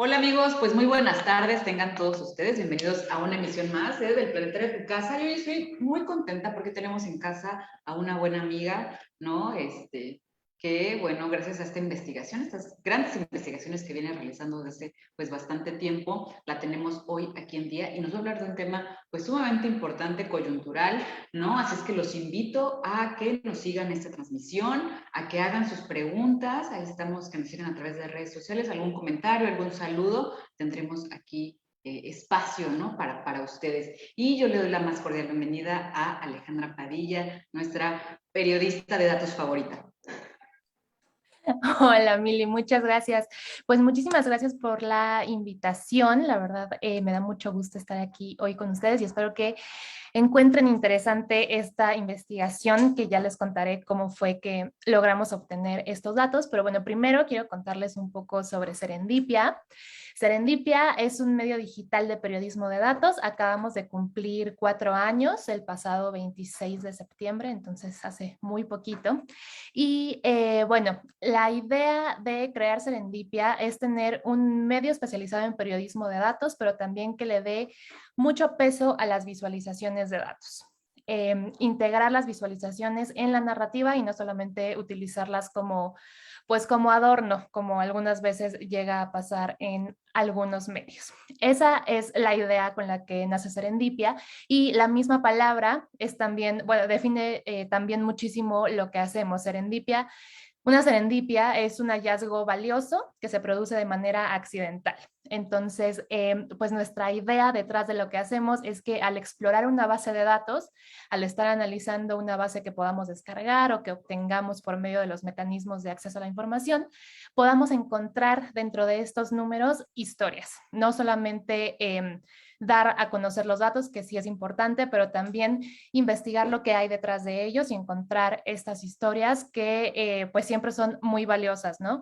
Hola amigos, pues muy buenas tardes, tengan todos ustedes bienvenidos a una emisión más del Planetario de tu Casa. Yo hoy estoy muy contenta porque tenemos en casa a una buena amiga, ¿no? Que bueno, gracias a esta investigación, estas grandes investigaciones que viene realizando desde pues bastante tiempo, la tenemos hoy aquí en día y nos va a hablar de un tema pues sumamente importante, coyuntural, ¿no? Así es que los invito a que nos sigan esta transmisión, a que hagan sus preguntas. Ahí estamos, que nos sigan a través de redes sociales, algún comentario, algún saludo. Tendremos aquí espacio, ¿no? Para ustedes. Y yo le doy la más cordial bienvenida a Alejandra Padilla, nuestra periodista de datos favorita. Hola, Mili, muchas gracias. Pues muchísimas gracias por la invitación. La verdad, me da mucho gusto estar aquí hoy con ustedes y espero que encuentren interesante esta investigación, que ya les contaré cómo fue que logramos obtener estos datos. Pero bueno, primero quiero contarles un poco sobre Serendipia. Serendipia es un medio digital de periodismo de datos. Acabamos de cumplir 4 años el pasado 26 de septiembre, entonces hace muy poquito. Y bueno, la idea de crear Serendipia es tener un medio especializado en periodismo de datos, pero también que le dé mucho peso a las visualizaciones de datos. Integrar las visualizaciones en la narrativa y no solamente utilizarlas como, pues como adorno, como algunas veces llega a pasar en algunos medios. Esa es la idea con la que nace Serendipia, y la misma palabra es también, bueno, define también muchísimo lo que hacemos. Una serendipia es un hallazgo valioso que se produce de manera accidental. Entonces, pues nuestra idea detrás de lo que hacemos es que al explorar una base de datos, al estar analizando una base que podamos descargar o que obtengamos por medio de los mecanismos de acceso a la información, podamos encontrar dentro de estos números historias, no solamente dar a conocer los datos, que sí es importante, pero también investigar lo que hay detrás de ellos y encontrar estas historias que pues siempre son muy valiosas, ¿no?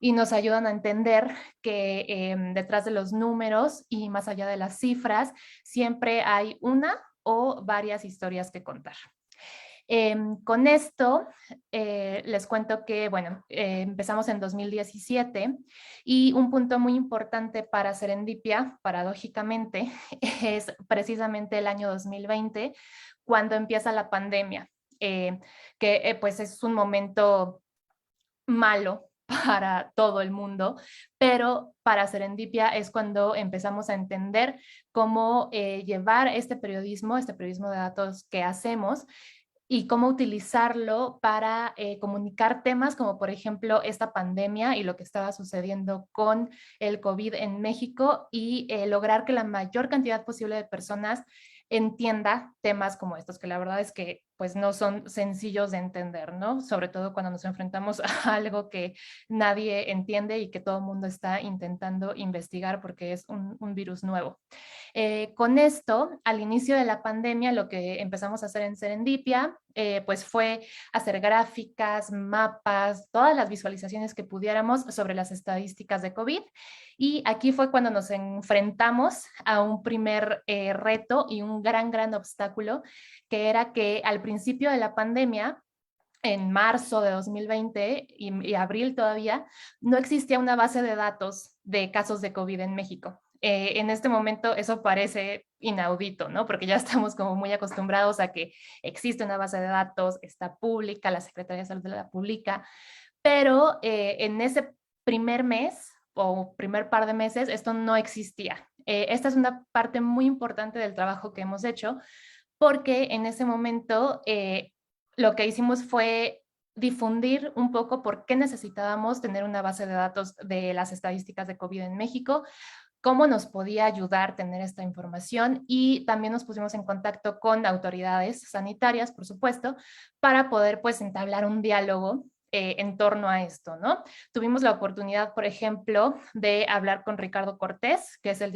Y nos ayudan a entender que detrás de los números y más allá de las cifras, siempre hay una o varias historias que contar. Con esto les cuento que, bueno, empezamos en 2017 y un punto muy importante para Serendipia, paradójicamente, es precisamente el año 2020, cuando empieza la pandemia, que pues es un momento malo para todo el mundo, pero para Serendipia es cuando empezamos a entender cómo llevar este periodismo de datos que hacemos y cómo utilizarlo para comunicar temas como por ejemplo esta pandemia y lo que estaba sucediendo con el COVID en México, y lograr que la mayor cantidad posible de personas entienda temas como estos, que la verdad es que pues no son sencillos de entender, ¿no? Sobre todo cuando nos enfrentamos a algo que nadie entiende y que todo el mundo está intentando investigar porque es un virus nuevo. Con esto, al inicio de la pandemia, lo que empezamos a hacer en Serendipia, pues fue hacer gráficas, mapas, todas las visualizaciones que pudiéramos sobre las estadísticas de COVID. Y aquí fue cuando nos enfrentamos a un primer reto y un gran obstáculo, que era que al principio de la pandemia, en marzo de 2020 y abril todavía, no existía una base de datos de casos de COVID en México. En este momento eso parece inaudito, ¿no? Porque ya estamos como muy acostumbrados a que existe una base de datos, está pública, la Secretaría de Salud la publica, pero en ese primer mes o primer par de meses esto no existía. Esta es una parte muy importante del trabajo que hemos hecho, porque en ese momento lo que hicimos fue difundir un poco por qué necesitábamos tener una base de datos de las estadísticas de COVID en México, cómo nos podía ayudar tener esta información, y también nos pusimos en contacto con autoridades sanitarias, por supuesto, para poder pues entablar un diálogo en torno a esto, ¿no? Tuvimos la oportunidad, por ejemplo, de hablar con Ricardo Cortés, que es el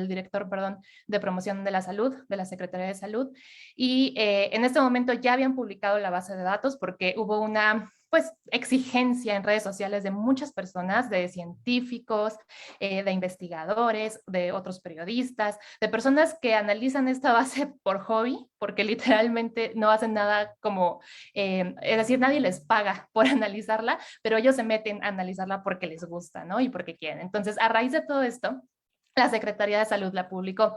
director, perdón, de promoción de la salud, de la Secretaría de Salud, y en este momento ya habían publicado la base de datos porque hubo una pues exigencia en redes sociales de muchas personas, de científicos, de investigadores, de otros periodistas, de personas que analizan esta base por hobby, porque literalmente no hacen nada como, es decir, nadie les paga por analizarla, pero ellos se meten a analizarla porque les gusta, ¿no? Y porque quieren. Entonces, a raíz de todo esto, la Secretaría de Salud la publicó.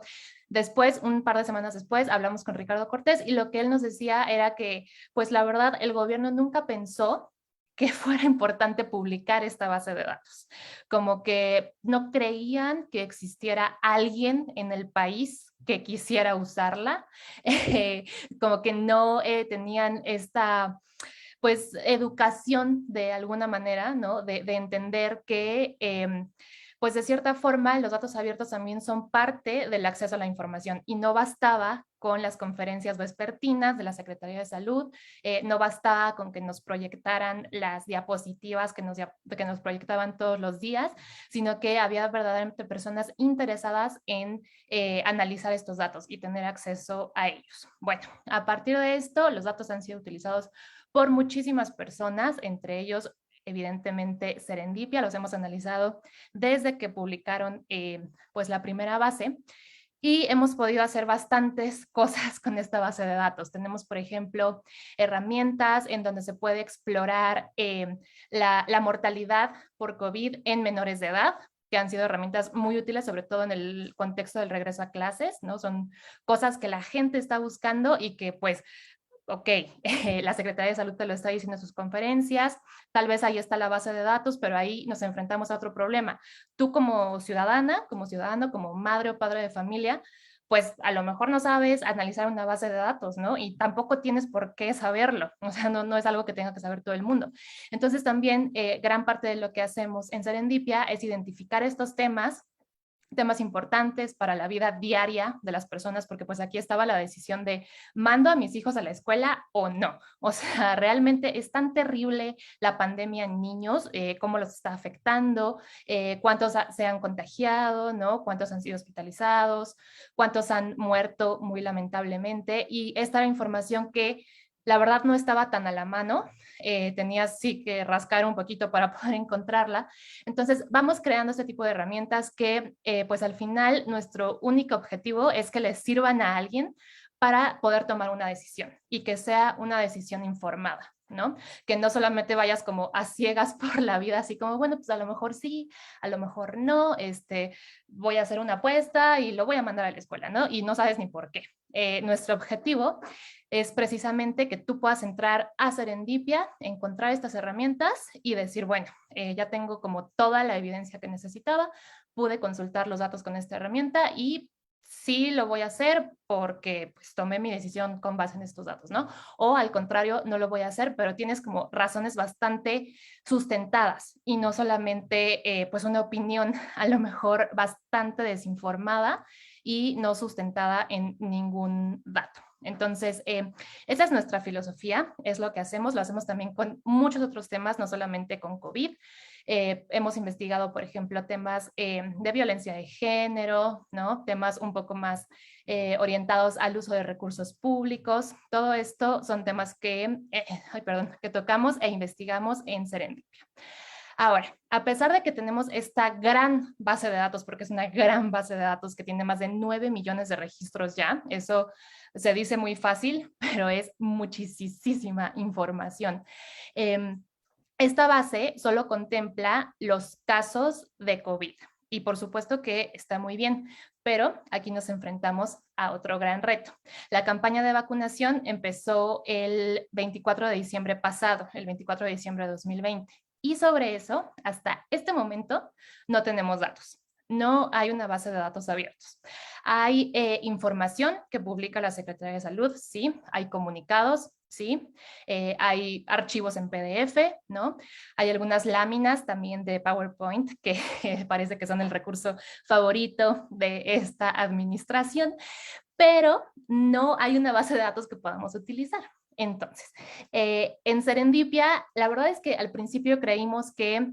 Después, un par de semanas después, hablamos con Ricardo Cortés y lo que él nos decía era que, pues la verdad, el gobierno nunca pensó que fuera importante publicar esta base de datos. Como que no creían que existiera alguien en el país que quisiera usarla, como que no tenían esta pues educación de alguna manera, ¿no? De entender que pues de cierta forma los datos abiertos también son parte del acceso a la información y no bastaba con las conferencias vespertinas de la Secretaría de Salud, no bastaba con que nos proyectaran las diapositivas que nos proyectaban todos los días, sino que había verdaderamente personas interesadas en analizar estos datos y tener acceso a ellos. Bueno, a partir de esto, los datos han sido utilizados por muchísimas personas, entre ellos evidentemente Serendipia, los hemos analizado desde que publicaron pues la primera base y hemos podido hacer bastantes cosas con esta base de datos. Tenemos, por ejemplo, herramientas en donde se puede explorar la mortalidad por COVID en menores de edad, que han sido herramientas muy útiles, sobre todo en el contexto del regreso a clases, ¿no? Son cosas que la gente está buscando y que pues ok, la Secretaría de Salud te lo está diciendo en sus conferencias, tal vez ahí está la base de datos, pero ahí nos enfrentamos a otro problema. Tú como ciudadana, como ciudadano, como madre o padre de familia, pues a lo mejor no sabes analizar una base de datos, ¿no? Y tampoco tienes por qué saberlo, o sea, no es algo que tenga que saber todo el mundo. Entonces también gran parte de lo que hacemos en Serendipia es identificar estos temas importantes para la vida diaria de las personas, porque pues aquí estaba la decisión de mando a mis hijos a la escuela o no. O sea, realmente es tan terrible la pandemia en niños, cómo los está afectando, cuántos se han contagiado, ¿no? Cuántos han sido hospitalizados, cuántos han muerto muy lamentablemente. Y esta era información que la verdad no estaba tan a la mano, tenías sí que rascar un poquito para poder encontrarla. Entonces vamos creando este tipo de herramientas que pues al final nuestro único objetivo es que les sirvan a alguien para poder tomar una decisión y que sea una decisión informada, ¿no? Que no solamente vayas como a ciegas por la vida, así como, bueno, pues a lo mejor sí, a lo mejor no, voy a hacer una apuesta y lo voy a mandar a la escuela, ¿no? Y no sabes ni por qué. Nuestro objetivo es precisamente que tú puedas entrar a Serendipia, encontrar estas herramientas y decir, bueno, ya tengo como toda la evidencia que necesitaba, pude consultar los datos con esta herramienta y sí lo voy a hacer porque pues tomé mi decisión con base en estos datos, ¿no? O al contrario, no lo voy a hacer, pero tienes como razones bastante sustentadas y no solamente pues una opinión a lo mejor bastante desinformada y no sustentada en ningún dato. Entonces, esa es nuestra filosofía, es lo que hacemos, lo hacemos también con muchos otros temas, no solamente con COVID. Hemos investigado, por ejemplo, temas de violencia de género, ¿no? Temas un poco más orientados al uso de recursos públicos. Todo esto son temas que tocamos e investigamos en Serendipia. Ahora, a pesar de que tenemos esta gran base de datos, porque es una gran base de datos que tiene más de 9 millones de registros ya, eso se dice muy fácil, pero es muchísima información. Esta base solo contempla los casos de COVID y por supuesto que está muy bien, pero aquí nos enfrentamos a otro gran reto. La campaña de vacunación empezó el 24 de diciembre pasado, el 24 de diciembre de 2020. Y sobre eso, hasta este momento, no tenemos datos. No hay una base de datos abiertos. Hay información que publica la Secretaría de Salud, sí. Hay comunicados, sí. Hay archivos en PDF, ¿no? Hay algunas láminas también de PowerPoint que parece que son el recurso favorito de esta administración, pero no hay una base de datos que podamos utilizar. Entonces, en Serendipia, la verdad es que al principio creímos que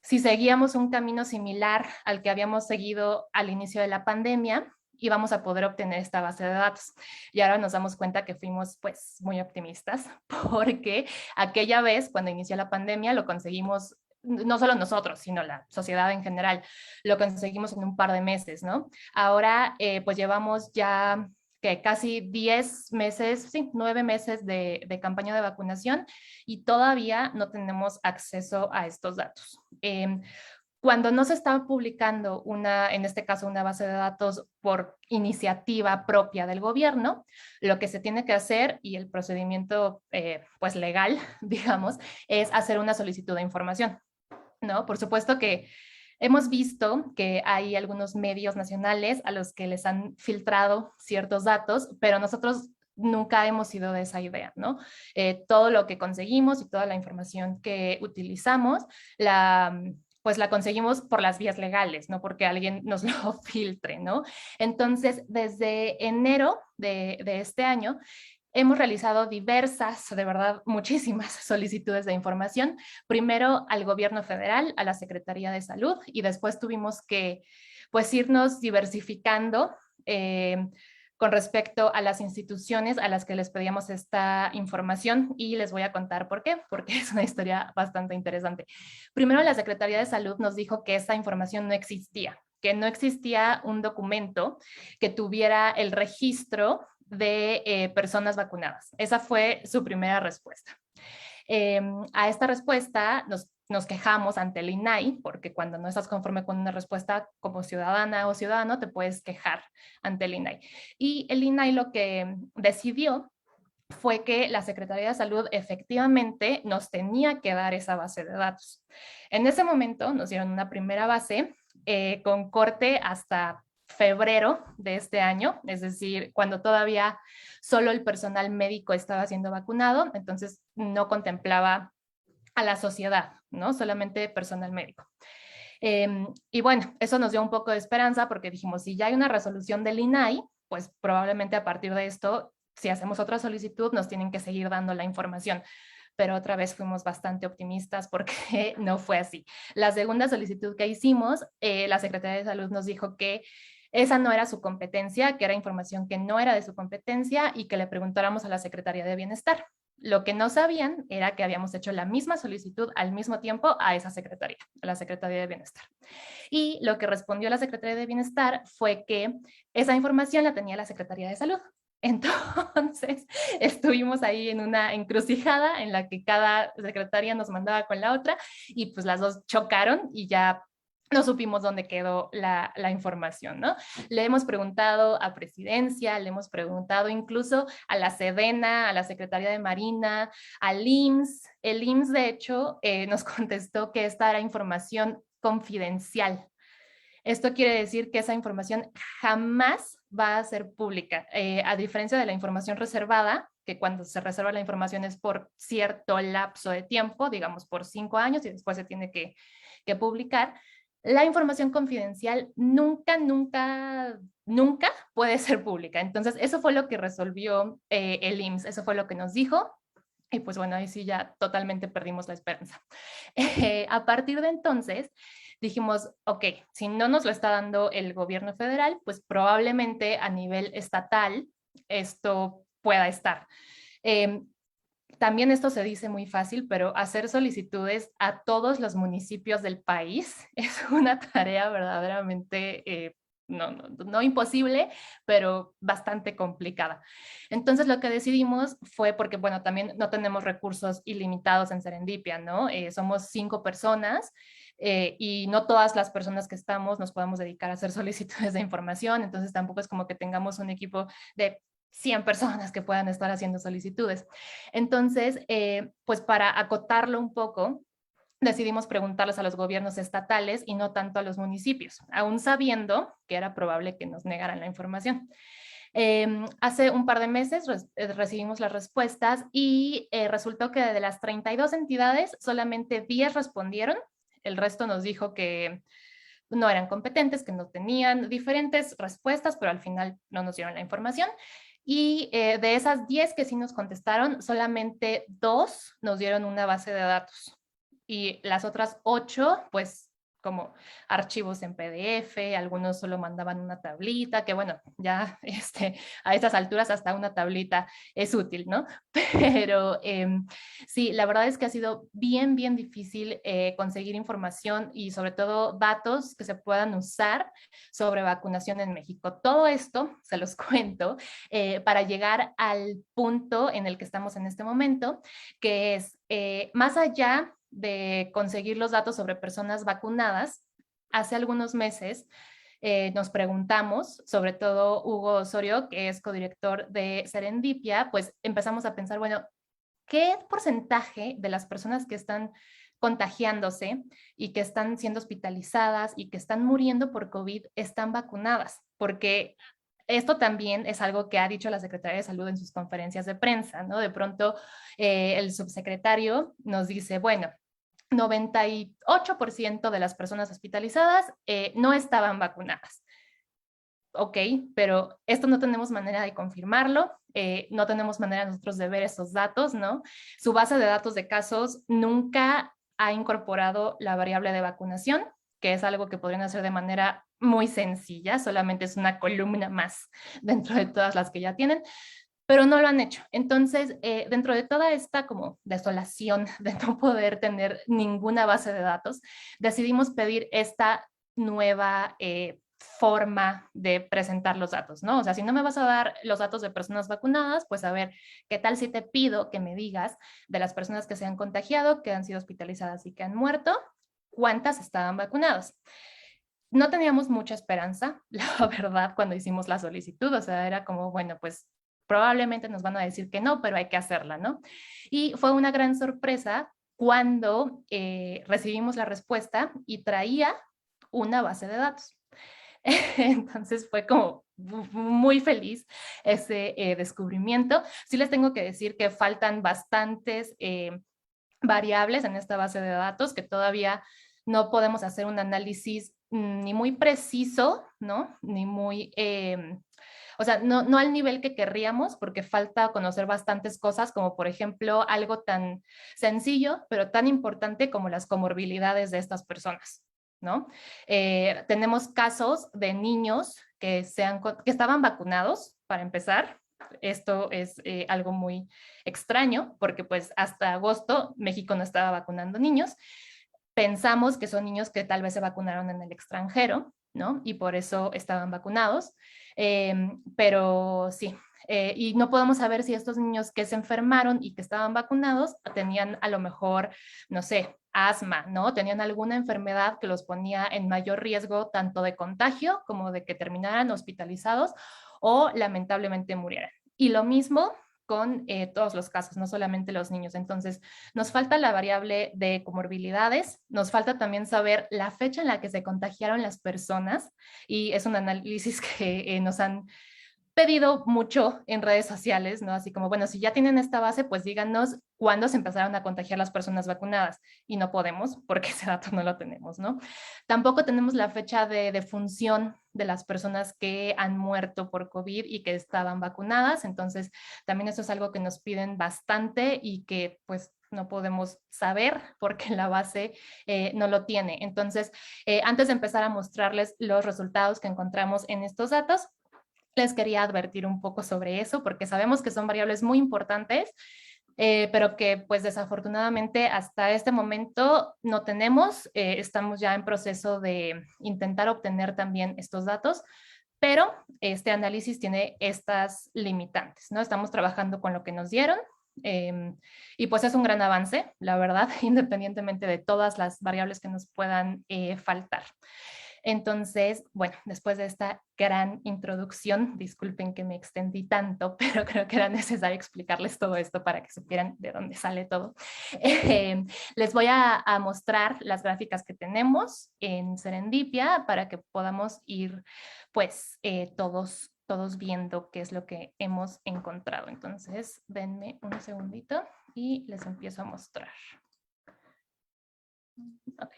si seguíamos un camino similar al que habíamos seguido al inicio de la pandemia, y vamos a poder obtener esta base de datos. Y ahora nos damos cuenta que fuimos pues muy optimistas porque aquella vez cuando inició la pandemia lo conseguimos, no solo nosotros, sino la sociedad en general, lo conseguimos en un par de meses, ¿no? Ahora pues llevamos ya que casi 10 meses, sí, 9 meses de campaña de vacunación y todavía no tenemos acceso a estos datos. Cuando no se está publicando en este caso, una base de datos por iniciativa propia del gobierno, lo que se tiene que hacer y el procedimiento pues legal, digamos, es hacer una solicitud de información, ¿no? Por supuesto que hemos visto que hay algunos medios nacionales a los que les han filtrado ciertos datos, pero nosotros nunca hemos sido de esa idea, ¿no? Todo lo que conseguimos y toda la información que utilizamos, pues la conseguimos por las vías legales, no porque alguien nos lo filtre, ¿no? Entonces, desde enero de este año, hemos realizado diversas, de verdad, muchísimas solicitudes de información, primero al gobierno federal, a la Secretaría de Salud, y después tuvimos que, pues, irnos diversificando con respecto a las instituciones a las que les pedíamos esta información, y les voy a contar por qué, porque es una historia bastante interesante. Primero, la Secretaría de Salud nos dijo que esa información no existía, que no existía un documento que tuviera el registro de personas vacunadas. Esa fue su primera respuesta. A esta respuesta nos quejamos ante el INAI, porque cuando no estás conforme con una respuesta como ciudadana o ciudadano, te puedes quejar ante el INAI. Y el INAI lo que decidió fue que la Secretaría de Salud efectivamente nos tenía que dar esa base de datos. En ese momento nos dieron una primera base con corte hasta febrero de este año, es decir, cuando todavía solo el personal médico estaba siendo vacunado, entonces no contemplaba a la sociedad, ¿no? Solamente personal médico. Y bueno, eso nos dio un poco de esperanza porque dijimos, si ya hay una resolución del INAI, pues probablemente a partir de esto, si hacemos otra solicitud, nos tienen que seguir dando la información. Pero otra vez fuimos bastante optimistas porque no fue así. La segunda solicitud que hicimos, la Secretaría de Salud nos dijo que esa no era su competencia, que era información que no era de su competencia y que le preguntáramos a la Secretaría de Bienestar. Lo que no sabían era que habíamos hecho la misma solicitud al mismo tiempo a esa secretaría, a la Secretaría de Bienestar. Y lo que respondió la Secretaría de Bienestar fue que esa información la tenía la Secretaría de Salud. Entonces, estuvimos ahí en una encrucijada en la que cada secretaría nos mandaba con la otra y pues las dos chocaron y ya no supimos dónde quedó la información, ¿no? Le hemos preguntado a Presidencia, le hemos preguntado incluso a la Sedena, a la Secretaría de Marina, al IMSS. El IMSS, de hecho, nos contestó que esta era información confidencial. Esto quiere decir que esa información jamás va a ser pública, a diferencia de la información reservada, que cuando se reserva la información es por cierto lapso de tiempo, digamos por 5 años y después se tiene que publicar. La información confidencial nunca, nunca, nunca puede ser pública. Entonces, eso fue lo que resolvió el IMSS, eso fue lo que nos dijo. Y pues bueno, ahí sí ya totalmente perdimos la esperanza. A partir de entonces, dijimos, ok, si no nos lo está dando el gobierno federal, pues probablemente a nivel estatal esto pueda estar. También esto se dice muy fácil, pero hacer solicitudes a todos los municipios del país es una tarea verdaderamente no imposible, pero bastante complicada. Entonces lo que decidimos fue porque, bueno, también no tenemos recursos ilimitados en Serendipia, ¿no? Somos 5 personas y no todas las personas que estamos nos podemos dedicar a hacer solicitudes de información, entonces tampoco es como que tengamos un equipo de 100 personas que puedan estar haciendo solicitudes. Entonces, pues para acotarlo un poco, decidimos preguntarles a los gobiernos estatales y no tanto a los municipios, aún sabiendo que era probable que nos negaran la información. Hace un par de meses recibimos las respuestas y resultó que de las 32 entidades, solamente 10 respondieron. El resto nos dijo que no eran competentes, que no tenían diferentes respuestas, pero al final no nos dieron la información. Y de esas 10 que sí nos contestaron, solamente 2 nos dieron una base de datos. Y las otras 8, pues como archivos en PDF, algunos solo mandaban una tablita, que bueno, ya a estas alturas hasta una tablita es útil, ¿no? Pero sí, la verdad es que ha sido bien, bien difícil conseguir información y sobre todo datos que se puedan usar sobre vacunación en México. Todo esto, se los cuento, para llegar al punto en el que estamos en este momento, que es más allá de conseguir los datos sobre personas vacunadas, hace algunos meses nos preguntamos, sobre todo Hugo Osorio, que es codirector de Serendipia, pues empezamos a pensar, bueno, ¿qué porcentaje de las personas que están contagiándose y que están siendo hospitalizadas y que están muriendo por COVID están vacunadas? Porque esto también es algo que ha dicho la Secretaría de Salud en sus conferencias de prensa, ¿no? De pronto el subsecretario nos dice, bueno, 98% de las personas hospitalizadas no estaban vacunadas. Ok, pero esto no tenemos manera de confirmarlo, no tenemos manera nosotros de ver esos datos, ¿no? Su base de datos de casos nunca ha incorporado la variable de vacunación, que es algo que podrían hacer de manera muy sencilla, solamente es una columna más dentro de todas las que ya tienen, pero no lo han hecho. Entonces, dentro de toda esta como desolación de no poder tener ninguna base de datos, decidimos pedir esta nueva forma de presentar los datos, ¿no? O sea, si no me vas a dar los datos de personas vacunadas, pues a ver, ¿qué tal si te pido que me digas de las personas que se han contagiado, que han sido hospitalizadas y que han muerto, cuántas estaban vacunadas? No teníamos mucha esperanza, la verdad, cuando hicimos la solicitud, o sea, era como, bueno, pues probablemente nos van a decir que no, pero hay que hacerla, ¿no? Y fue una gran sorpresa cuando recibimos la respuesta y traía una base de datos. Entonces fue como muy feliz ese descubrimiento. Sí les tengo que decir que faltan bastantes variables en esta base de datos que todavía no podemos hacer un análisis ni muy preciso, ¿no? Ni muy, o sea, no al nivel que querríamos, porque falta conocer bastantes cosas, como por ejemplo algo tan sencillo, pero tan importante como las comorbilidades de estas personas, ¿no? Tenemos casos de niños que estaban vacunados, para empezar. Esto es algo muy extraño, porque pues hasta agosto México no estaba vacunando niños. Pensamos que son niños que tal vez se vacunaron en el extranjero, ¿no? Y por eso estaban vacunados. Pero sí, y no podemos saber si estos niños que se enfermaron y que estaban vacunados tenían a lo mejor, no sé, asma, ¿no? Tenían alguna enfermedad que los ponía en mayor riesgo tanto de contagio como de que terminaran hospitalizados o lamentablemente murieran. Y lo mismo con todos los casos, no solamente los niños. Entonces, nos falta la variable de comorbilidades, nos falta también saber la fecha en la que se contagiaron las personas y es un análisis que nos han pedido mucho en redes sociales, ¿no? Así como, bueno, si ya tienen esta base, pues díganos cuándo se empezaron a contagiar las personas vacunadas. Y no podemos, porque ese dato no lo tenemos, ¿no? Tampoco tenemos la fecha de defunción de las personas que han muerto por COVID y que estaban vacunadas. Entonces, también eso es algo que nos piden bastante y que, pues, no podemos saber porque la base no lo tiene. Entonces, antes de empezar a mostrarles los resultados que encontramos en estos datos, les quería advertir un poco sobre eso porque sabemos que son variables muy importantes, pero que pues desafortunadamente hasta este momento no tenemos. Estamos ya en proceso de intentar obtener también estos datos, pero este análisis tiene estas limitantes, ¿no? Estamos trabajando con lo que nos dieron. Y pues es un gran avance, la verdad, independientemente de todas las variables que nos puedan faltar. Entonces, bueno, después de esta gran introducción, disculpen que me extendí tanto, pero creo que era necesario explicarles todo esto para que supieran de dónde sale todo. Les voy a mostrar las gráficas que tenemos en Serendipia para que podamos ir, pues, todos viendo qué es lo que hemos encontrado. Entonces, denme un segundito y les empiezo a mostrar. Ok.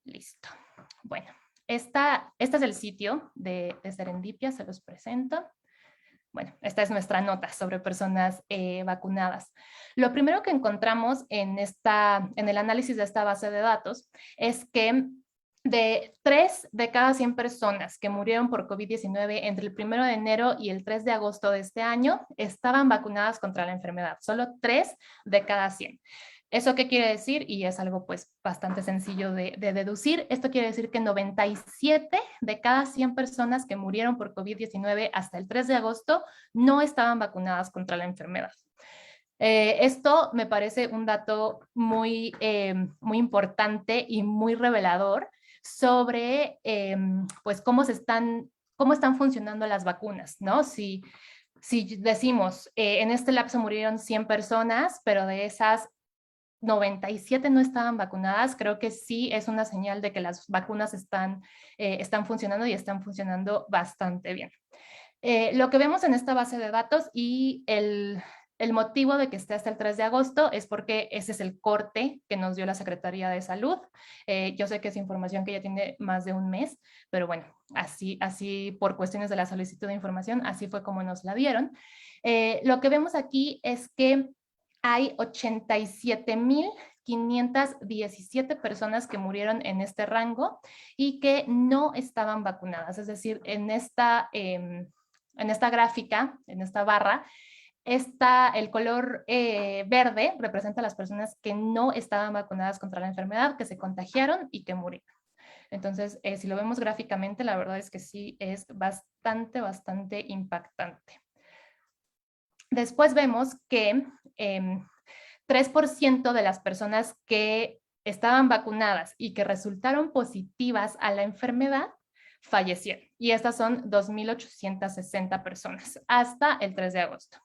Listo. Bueno, este es el sitio de Serendipia, se los presento. bueno, esta es nuestra nota sobre personas vacunadas. Lo primero que encontramos en el análisis de esta base de datos es que de 3 de cada 100 personas que murieron por COVID-19 entre el 1 de enero y el 3 de agosto de este año estaban vacunadas contra la enfermedad. Solo 3 de cada 100. ¿Eso qué quiere decir? Y es algo pues bastante sencillo de deducir. Esto quiere decir que 97 de cada 100 personas que murieron por COVID-19 hasta el 3 de agosto no estaban vacunadas contra la enfermedad. Esto me parece un dato muy importante y muy revelador sobre pues cómo están funcionando las vacunas, ¿no? Si decimos, en este lapso murieron 100 personas, pero de esas 97 no estaban vacunadas, creo que sí es una señal de que las vacunas están funcionando y están funcionando bastante bien. Lo que vemos en esta base de datos y el motivo de que esté hasta el 3 de agosto es porque ese es el corte que nos dio la Secretaría de Salud. Yo sé que es información que ya tiene más de un mes, pero bueno, así por cuestiones de la solicitud de información, así fue como nos la dieron. Lo que vemos aquí es que hay 87,517 personas que murieron en este rango y que no estaban vacunadas. Es decir, en esta gráfica, en esta barra, el color verde representa a las personas que no estaban vacunadas contra la enfermedad, que se contagiaron y que murieron. Entonces, si lo vemos gráficamente, la verdad es que sí es bastante impactante. Después vemos que 3% de las personas que estaban vacunadas y que resultaron positivas a la enfermedad fallecieron. Y estas son 2,860 personas hasta el 3 de agosto.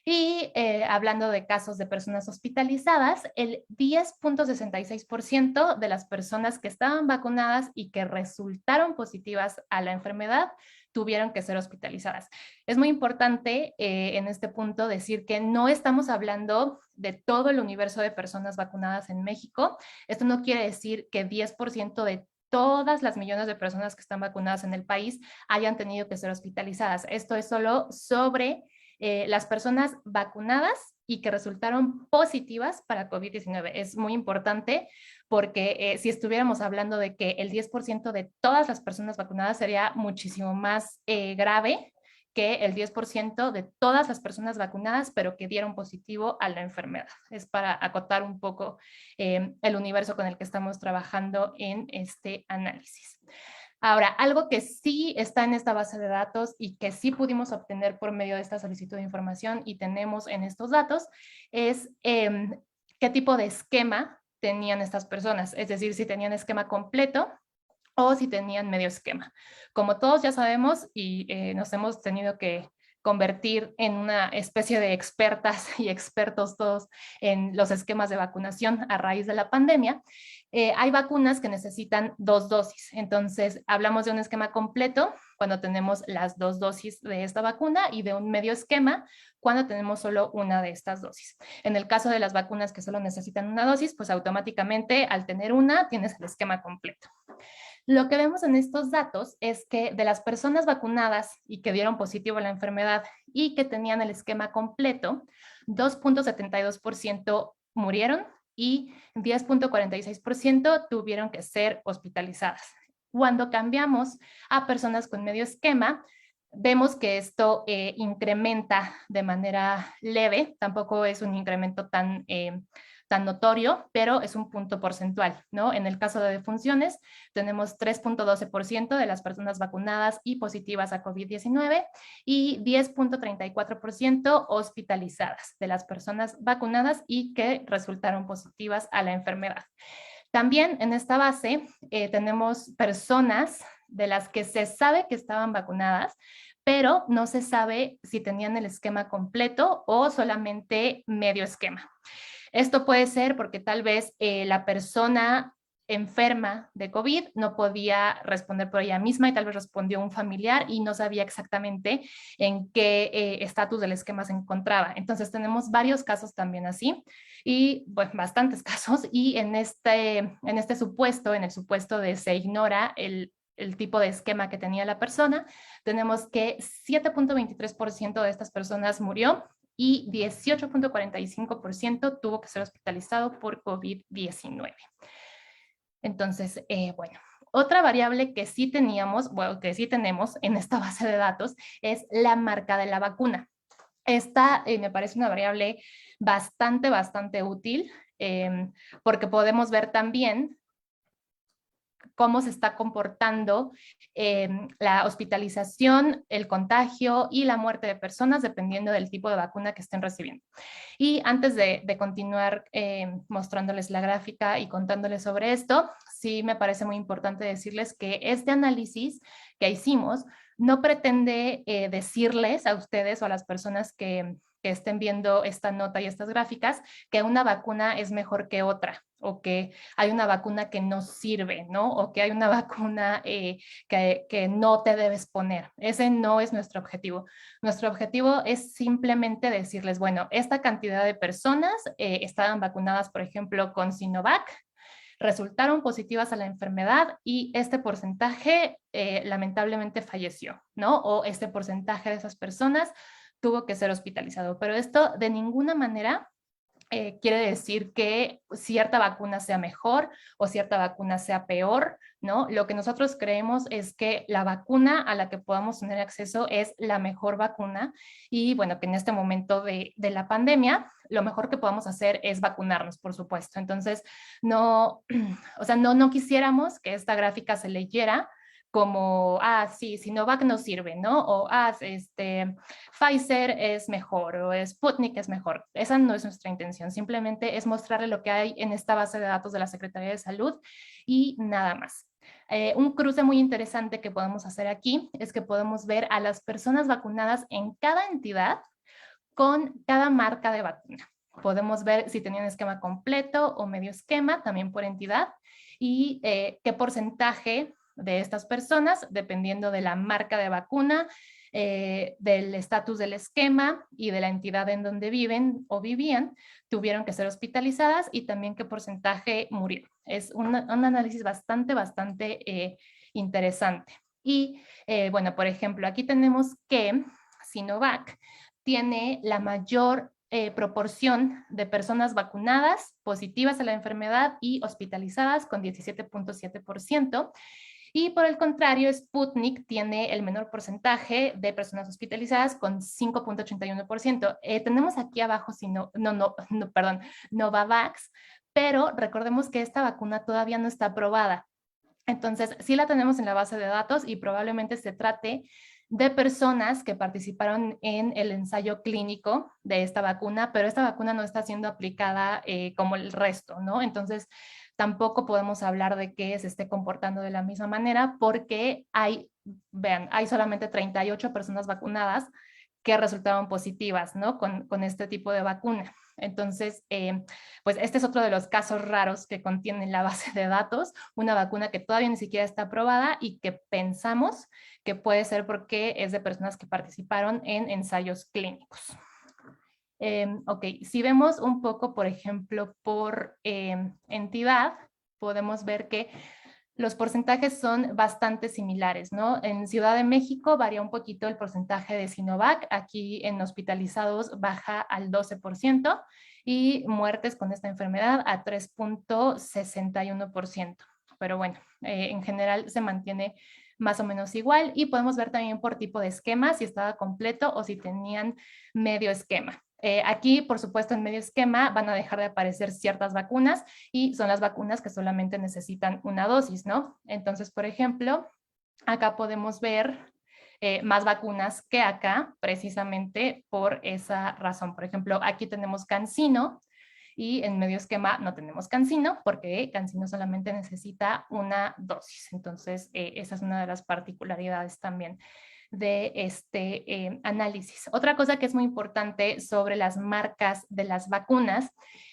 Y hablando de casos de personas hospitalizadas, el 10,66% de las personas que estaban vacunadas y que resultaron positivas a la enfermedad tuvieron que ser hospitalizadas. Es muy importante en este punto decir que no estamos hablando de todo el universo de personas vacunadas en México. Esto no quiere decir que 10% de todas las millones de personas que están vacunadas en el país hayan tenido que ser hospitalizadas. Esto es solo sobre las personas vacunadas y que resultaron positivas para COVID-19. Es muy importante porque si estuviéramos hablando de que el 10% de todas las personas vacunadas sería muchísimo más grave que el 10% de todas las personas vacunadas, pero que dieron positivo a la enfermedad. Es para acotar un poco el universo con el que estamos trabajando en este análisis. Ahora, algo que sí está en esta base de datos y que sí pudimos obtener por medio de esta solicitud de información y tenemos en estos datos es qué tipo de esquema tenían estas personas, es decir, si tenían esquema completo o si tenían medio esquema. Como todos ya sabemos y nos hemos tenido que convertir en una especie de expertas y expertos todos en los esquemas de vacunación a raíz de la pandemia, hay vacunas que necesitan 2 dosis. Entonces, hablamos de un esquema completo cuando tenemos las 2 dosis de esta vacuna y de un medio esquema cuando tenemos solo una de estas dosis. En el caso de las vacunas que solo necesitan una dosis, pues automáticamente al tener una tienes el esquema completo. Lo que vemos en estos datos es que de las personas vacunadas y que dieron positivo a la enfermedad y que tenían el esquema completo, 2,72% murieron y 10,46% tuvieron que ser hospitalizadas. Cuando cambiamos a personas con medio esquema, vemos que esto incrementa de manera leve, tampoco es un incremento tan notorio, pero es un punto porcentual, ¿no? En el caso de defunciones, tenemos 3,12% de las personas vacunadas y positivas a COVID-19 y 10,34% hospitalizadas de las personas vacunadas y que resultaron positivas a la enfermedad. También en esta base tenemos personas de las que se sabe que estaban vacunadas, pero no se sabe si tenían el esquema completo o solamente medio esquema. Esto puede ser porque tal vez la persona enferma de COVID no podía responder por ella misma y tal vez respondió un familiar y no sabía exactamente en qué estatus del esquema se encontraba. Entonces tenemos varios casos también así y bueno, bastantes casos y en este supuesto, en el supuesto de se ignora el el tipo de esquema que tenía la persona, tenemos que 7.23% de estas personas murió y 18.45% tuvo que ser hospitalizado por COVID-19. Entonces, bueno, otra variable que sí teníamos, bueno, que sí tenemos en esta base de datos es la marca de la vacuna. Esta me parece una variable bastante útil porque podemos ver también cómo se está comportando la hospitalización, el contagio y la muerte de personas dependiendo del tipo de vacuna que estén recibiendo. Y antes de continuar mostrándoles la gráfica y contándoles sobre esto, sí me parece muy importante decirles que este análisis que hicimos no pretende decirles a ustedes o a las personas que estén viendo esta nota y estas gráficas que una vacuna es mejor que otra o que hay una vacuna que no sirve, ¿no? O que hay una vacuna que no te debes poner. Ese no es nuestro objetivo. Nuestro objetivo es simplemente decirles, bueno, esta cantidad de personas estaban vacunadas, por ejemplo, con Sinovac, resultaron positivas a la enfermedad y este porcentaje lamentablemente falleció, ¿no? O este porcentaje de esas personas tuvo que ser hospitalizado. Pero esto de ninguna manera quiere decir que cierta vacuna sea mejor o cierta vacuna sea peor, ¿no? Lo que nosotros creemos es que la vacuna a la que podamos tener acceso es la mejor vacuna y bueno, que en este momento de la pandemia, lo mejor que podamos hacer es vacunarnos, por supuesto. Entonces, no, o sea, no quisiéramos que esta gráfica se leyera como, sí, Sinovac no sirve, ¿no? O, Pfizer es mejor o Sputnik es mejor. Esa no es nuestra intención, simplemente es mostrarle lo que hay en esta base de datos de la Secretaría de Salud y nada más. Un cruce muy interesante que podemos hacer aquí es que podemos ver a las personas vacunadas en cada entidad con cada marca de vacuna. Podemos ver si tenían esquema completo o medio esquema, también por entidad, y qué porcentaje de estas personas, dependiendo de la marca de vacuna, del estatus del esquema y de la entidad en donde viven o vivían, tuvieron que ser hospitalizadas y también qué porcentaje murieron. Es un análisis bastante interesante. Y bueno, por ejemplo, aquí tenemos que Sinovac tiene la mayor proporción de personas vacunadas, positivas a la enfermedad y hospitalizadas con 17.7%. Y por el contrario, Sputnik tiene el menor porcentaje de personas hospitalizadas con 5.81%. Tenemos aquí abajo, perdón, Novavax, pero recordemos que esta vacuna todavía no está aprobada. Entonces, sí la tenemos en la base de datos y probablemente se trate de personas que participaron en el ensayo clínico de esta vacuna, pero esta vacuna no está siendo aplicada como el resto, ¿no? Entonces, tampoco podemos hablar de que se esté comportando de la misma manera porque vean, hay solamente 38 personas vacunadas que resultaron positivas, ¿no? Con este tipo de vacuna. Entonces, pues este es otro de los casos raros que contiene la base de datos, una vacuna que todavía ni siquiera está aprobada y que pensamos que puede ser porque es de personas que participaron en ensayos clínicos. Ok, si vemos un poco, por ejemplo, por entidad, podemos ver que los porcentajes son bastante similares, ¿no? En Ciudad de México varía un poquito el porcentaje de Sinovac, aquí en hospitalizados baja al 12% y muertes con esta enfermedad a 3.61%. Pero bueno, en general se mantiene más o menos igual y podemos ver también por tipo de esquema si estaba completo o si tenían medio esquema. Aquí, por supuesto, en medio esquema van a dejar de aparecer ciertas vacunas y son las vacunas que solamente necesitan una dosis, ¿no? Entonces, por ejemplo, acá podemos ver más vacunas que acá, precisamente por esa razón. Por ejemplo, aquí tenemos CanSino y en medio esquema no tenemos CanSino porque CanSino solamente necesita una dosis. Entonces, esa es una de las particularidades también de este análisis. Otra cosa que es muy importante sobre las marcas de las vacunas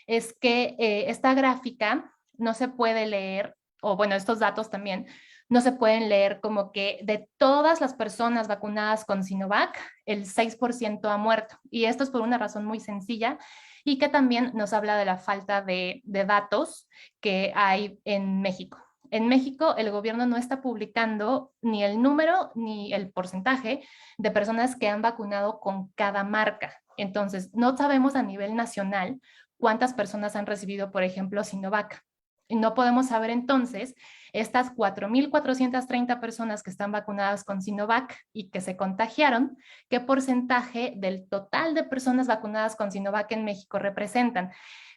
es que esta gráfica no se puede leer, o bueno, estos datos también no se pueden leer como que de todas las personas vacunadas con Sinovac, el 6% ha muerto. Y esto es por una razón muy sencilla y que también nos habla de la falta de datos que hay en México. en México el gobierno no está publicando ni el número ni el porcentaje de personas que han vacunado con cada marca. Entonces, no sabemos a nivel nacional cuántas personas han recibido, por ejemplo, Sinovac. Y no podemos saber entonces estas 4.430 personas que están vacunadas con Sinovac y que se contagiaron, qué porcentaje del total de personas vacunadas con Sinovac en México representan.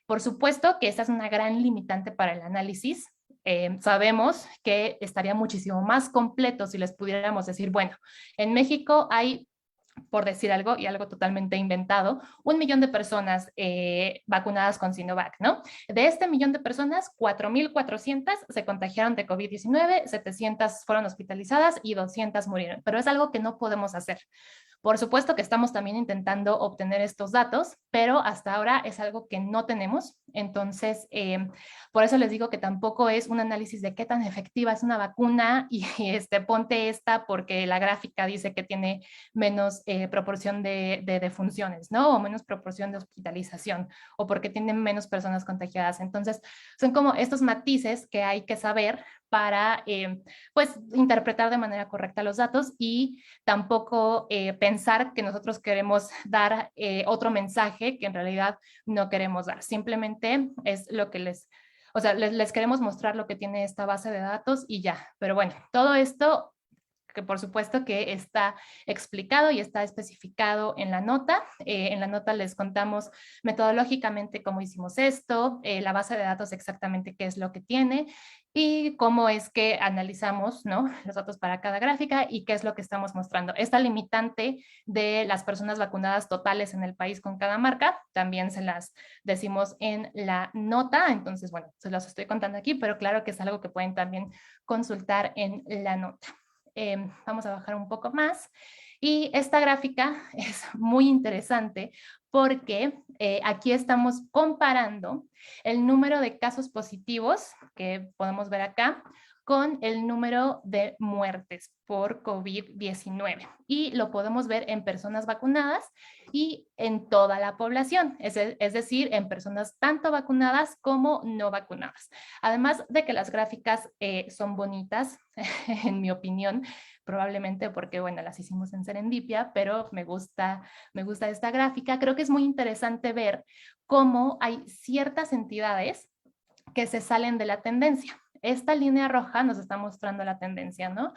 Por supuesto que esta es una gran limitante para el análisis. Sabemos que estaría muchísimo más completo si les pudiéramos decir, bueno, en México hay, por decir algo, y algo totalmente inventado, 1.000.000 de personas vacunadas con Sinovac, ¿no? De este 1.000.000 de personas, 4.400 se contagiaron de COVID-19, 700 fueron hospitalizadas y 200 murieron, pero es algo que no podemos hacer. Por supuesto que estamos también intentando obtener estos datos, pero hasta ahora es algo que no tenemos. Entonces, por eso les digo que tampoco es un análisis de qué tan efectiva es una vacuna y ponte esta porque la gráfica dice que tiene menos proporción de defunciones, ¿no? O menos proporción de hospitalización, o porque tienen menos personas contagiadas. Entonces, son como estos matices que hay que saber para pues interpretar de manera correcta los datos y tampoco pensar que nosotros queremos dar otro mensaje que en realidad no queremos dar. Simplemente es lo que o sea, les queremos mostrar lo que tiene esta base de datos y ya. Pero bueno, todo esto que por supuesto que está explicado y está especificado en la nota. En la nota les contamos metodológicamente cómo hicimos esto, la base de datos exactamente qué es lo que tiene y cómo es que analizamos, ¿no?, los datos para cada gráfica y qué es lo que estamos mostrando. Esta limitante de las personas vacunadas totales en el país con cada marca, también se las decimos en la nota, entonces, bueno, se los estoy contando aquí, pero claro que es algo que pueden también consultar en la nota. Vamos a bajar un poco más. Y esta gráfica es muy interesante porque aquí estamos comparando el número de casos positivos que podemos ver acá con el número de muertes por COVID-19 y lo podemos ver en personas vacunadas y en toda la población, es decir, en personas tanto vacunadas como no vacunadas. Además de que las gráficas son bonitas, en mi opinión, probablemente porque, bueno, las hicimos en Serendipia, pero me gusta esta gráfica. Creo que es muy interesante ver cómo hay ciertas entidades que se salen de la tendencia. Esta línea roja nos está mostrando la tendencia, ¿no?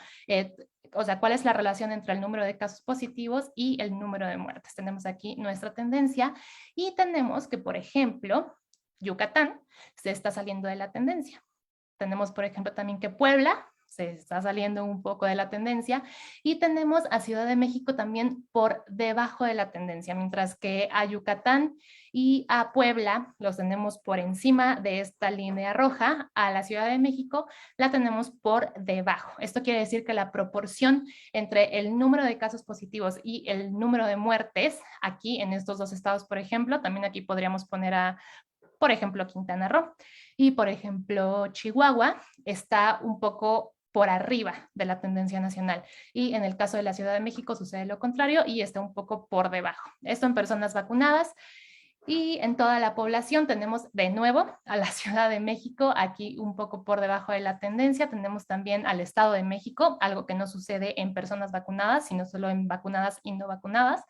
O sea, ¿cuál es la relación entre el número de casos positivos y el número de muertes? Tenemos aquí nuestra tendencia y tenemos que, por ejemplo, Yucatán se está saliendo de la tendencia. Tenemos, por ejemplo, también que Puebla se está saliendo un poco de la tendencia y tenemos a Ciudad de México también por debajo de la tendencia, mientras que a Yucatán y a Puebla los tenemos por encima de esta línea roja, a la Ciudad de México la tenemos por debajo. Esto quiere decir que la proporción entre el número de casos positivos y el número de muertes aquí en estos dos estados, por ejemplo, también aquí podríamos poner a, por ejemplo, Quintana Roo y, por ejemplo, Chihuahua está un poco por arriba de la tendencia nacional. Y en el caso de la Ciudad de México sucede lo contrario y está un poco por debajo. Esto en personas vacunadas. Y en toda la población tenemos de nuevo a la Ciudad de México, aquí un poco por debajo de la tendencia. Tenemos también al Estado de México, algo que no sucede en personas vacunadas, sino solo en vacunadas y no vacunadas.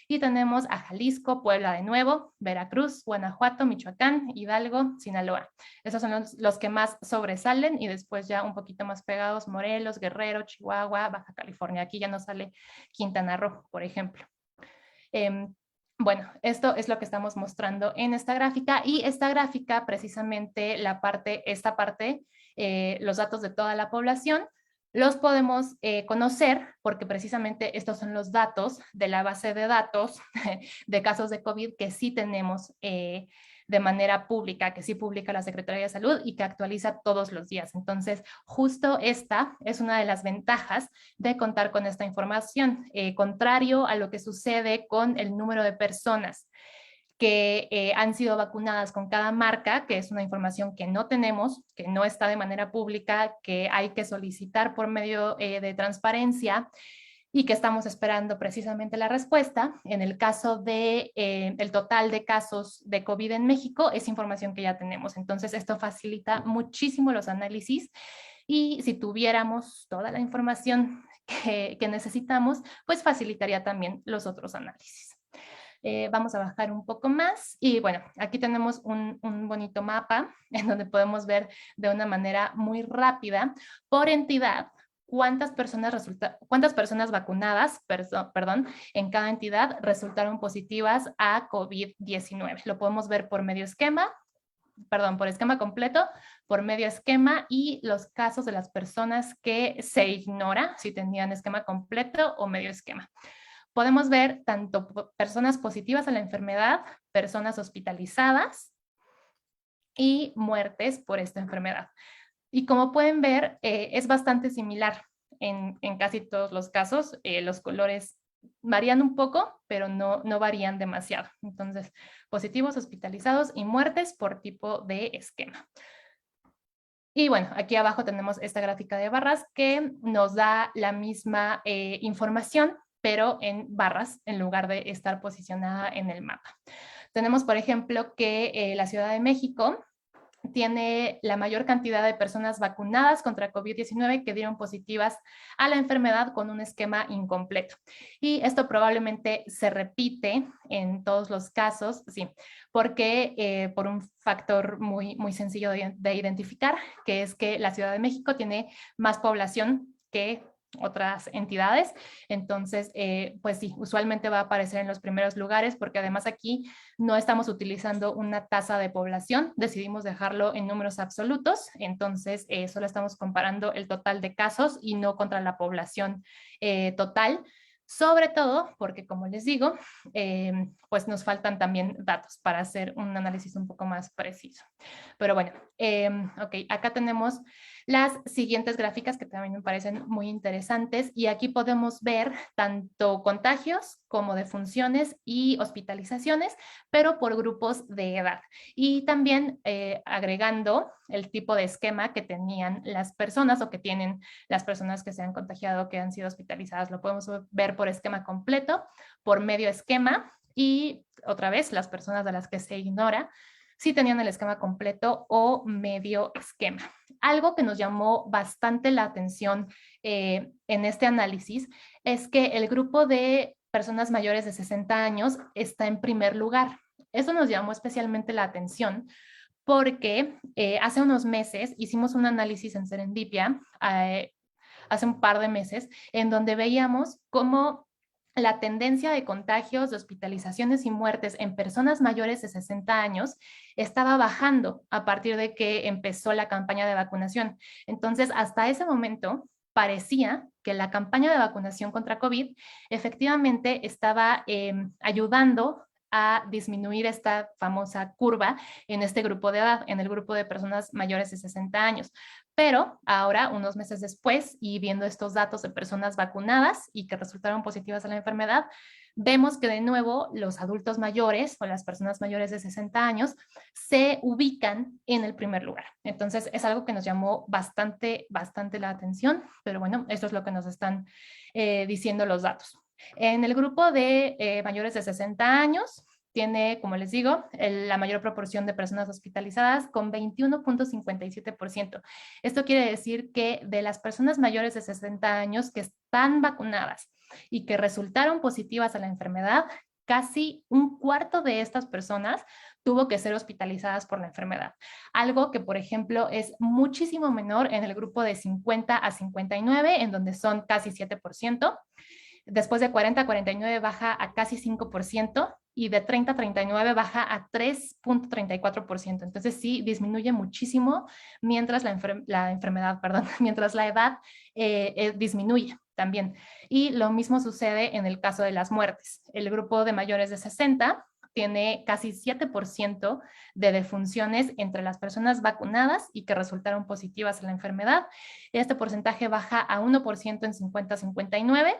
Y tenemos a Jalisco, Puebla de nuevo, Veracruz, Guanajuato, Michoacán, Hidalgo, Sinaloa. Esos son los que más sobresalen y después ya un poquito más pegados, Morelos, Guerrero, Chihuahua, Baja California. Aquí ya no sale Quintana Roo, por ejemplo. Bueno, esto es lo que estamos mostrando en esta gráfica y esta gráfica precisamente esta parte, los datos de toda la población, los podemos conocer porque precisamente estos son los datos de la base de datos de casos de COVID que sí tenemos de manera pública, que sí publica la Secretaría de Salud y que actualiza todos los días. Entonces, justo esta es una de las ventajas de contar con esta información, contrario a lo que sucede con el número de personas que han sido vacunadas con cada marca, que es una información que no tenemos, que no está de manera pública, que hay que solicitar por medio de transparencia y que estamos esperando precisamente la respuesta. En el caso de el total de casos de COVID en México, es información que ya tenemos. Entonces, esto facilita muchísimo los análisis y si tuviéramos toda la información que necesitamos, pues facilitaría también los otros análisis. Vamos a bajar un poco más y bueno, aquí tenemos un bonito mapa en donde podemos ver de una manera muy rápida por entidad cuántas personas vacunadas, perdón, en cada entidad resultaron positivas a COVID-19. Lo podemos ver por medio esquema, perdón, por esquema completo, por medio esquema y los casos de las personas que se ignora si tenían esquema completo o medio esquema. Podemos ver tanto personas positivas a la enfermedad, personas hospitalizadas y muertes por esta enfermedad. Y como pueden ver, es bastante similar en casi todos los casos. Los colores varían un poco, pero no varían demasiado. Entonces, positivos, hospitalizados y muertes por tipo de esquema. Y bueno, aquí abajo tenemos esta gráfica de barras que nos da la misma información, pero en barras en lugar de estar posicionada en el mapa. Tenemos, por ejemplo, que la Ciudad de México tiene la mayor cantidad de personas vacunadas contra COVID-19 que dieron positivas a la enfermedad con un esquema incompleto. Y esto probablemente se repite en todos los casos, sí, porque por un factor muy sencillo de identificar, que es que la Ciudad de México tiene más población que otras entidades, entonces pues sí, usualmente va a aparecer en los primeros lugares porque además aquí no estamos utilizando una tasa de población, decidimos dejarlo en números absolutos, entonces solo estamos comparando el total de casos y no contra la población total, sobre todo porque como les digo, pues nos faltan también datos para hacer un análisis un poco más preciso. Pero bueno, ok, acá tenemos las siguientes gráficas que también me parecen muy interesantes y aquí podemos ver tanto contagios como defunciones y hospitalizaciones, pero por grupos de edad. Y también agregando el tipo de esquema que tenían las personas o que tienen las personas que se han contagiado, que han sido hospitalizadas. Lo podemos ver por esquema completo, por medio esquema y otra vez las personas de las que se ignora si tenían el esquema completo o medio esquema. Algo que nos llamó bastante la atención en este análisis es que el grupo de personas mayores de 60 años está en primer lugar. Eso nos llamó especialmente la atención porque hace unos meses hicimos un análisis en Serendipia, hace un par de meses, en donde veíamos cómo la tendencia de contagios, de hospitalizaciones y muertes en personas mayores de 60 años estaba bajando a partir de que empezó la campaña de vacunación. Entonces, hasta ese momento, parecía que la campaña de vacunación contra COVID efectivamente estaba ayudando a disminuir esta famosa curva en este grupo de edad, en el grupo de personas mayores de 60 años. Pero ahora, unos meses después, y viendo estos datos de personas vacunadas y que resultaron positivas a la enfermedad, vemos que de nuevo los adultos mayores o las personas mayores de 60 años se ubican en el primer lugar. Entonces, es algo que nos llamó bastante la atención, pero bueno, esto es lo que nos están diciendo los datos. En el grupo de mayores de 60 años, tiene, como les digo, la mayor proporción de personas hospitalizadas con 21.57%. Esto quiere decir que de las personas mayores de 60 años que están vacunadas y que resultaron positivas a la enfermedad, casi un cuarto de estas personas tuvo que ser hospitalizadas por la enfermedad. Algo que, por ejemplo, es muchísimo menor en el grupo de 50 a 59, en donde son casi 7%. Después de 40 a 49 baja a casi 5% y de 30 a 39 baja a 3.34%. Entonces sí, disminuye muchísimo mientras la enfermedad, perdón, mientras la edad disminuye también. Y lo mismo sucede en el caso de las muertes. El grupo de mayores de 60 tiene casi 7% de defunciones entre las personas vacunadas y que resultaron positivas a la enfermedad. Este porcentaje baja a 1% en 50 a 59,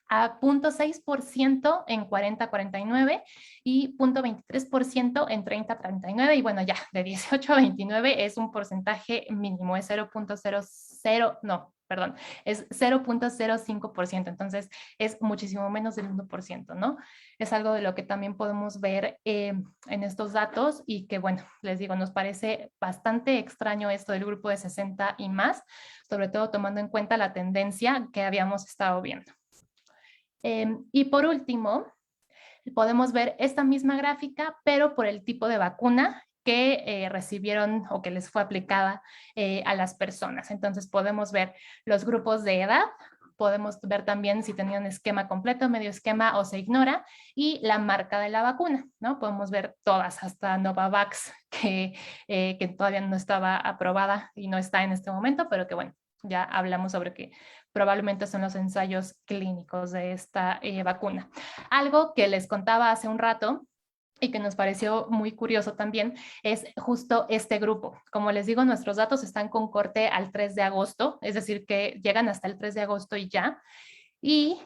a 0.6% en 40-49 y 0.23% en 30-39. Y bueno, ya de 18 a 29 es un porcentaje mínimo, es 0.00, no, perdón, es 0.05%, entonces es muchísimo menos del 1%, ¿no? Es algo de lo que también podemos ver en estos datos y que, bueno, les digo, nos parece bastante extraño esto del grupo de 60 y más, sobre todo tomando en cuenta la tendencia que habíamos estado viendo. Y por último, podemos ver esta misma gráfica, pero por el tipo de vacuna que recibieron o que les fue aplicada a las personas. Entonces podemos ver los grupos de edad, podemos ver también si tenían esquema completo, medio esquema o se ignora, y la marca de la vacuna, ¿no? Podemos ver todas, hasta Novavax, que todavía no estaba aprobada y no está en este momento, pero que bueno, ya hablamos sobre que probablemente son los ensayos clínicos de esta vacuna. Algo que les contaba hace un rato y que nos pareció muy curioso también es justo este grupo. Como les digo, nuestros datos están con corte al 3 de agosto, es decir, que llegan hasta el 3 de agosto y ya. Y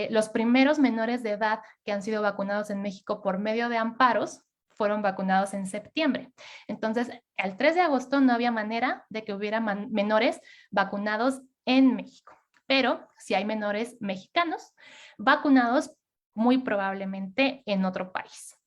los primeros menores de edad que han sido vacunados en México por medio de amparos fueron vacunados en septiembre. Entonces, al 3 de agosto no había manera de que hubiera menores vacunados en México, pero sí hay menores mexicanos vacunados muy probablemente en otro país.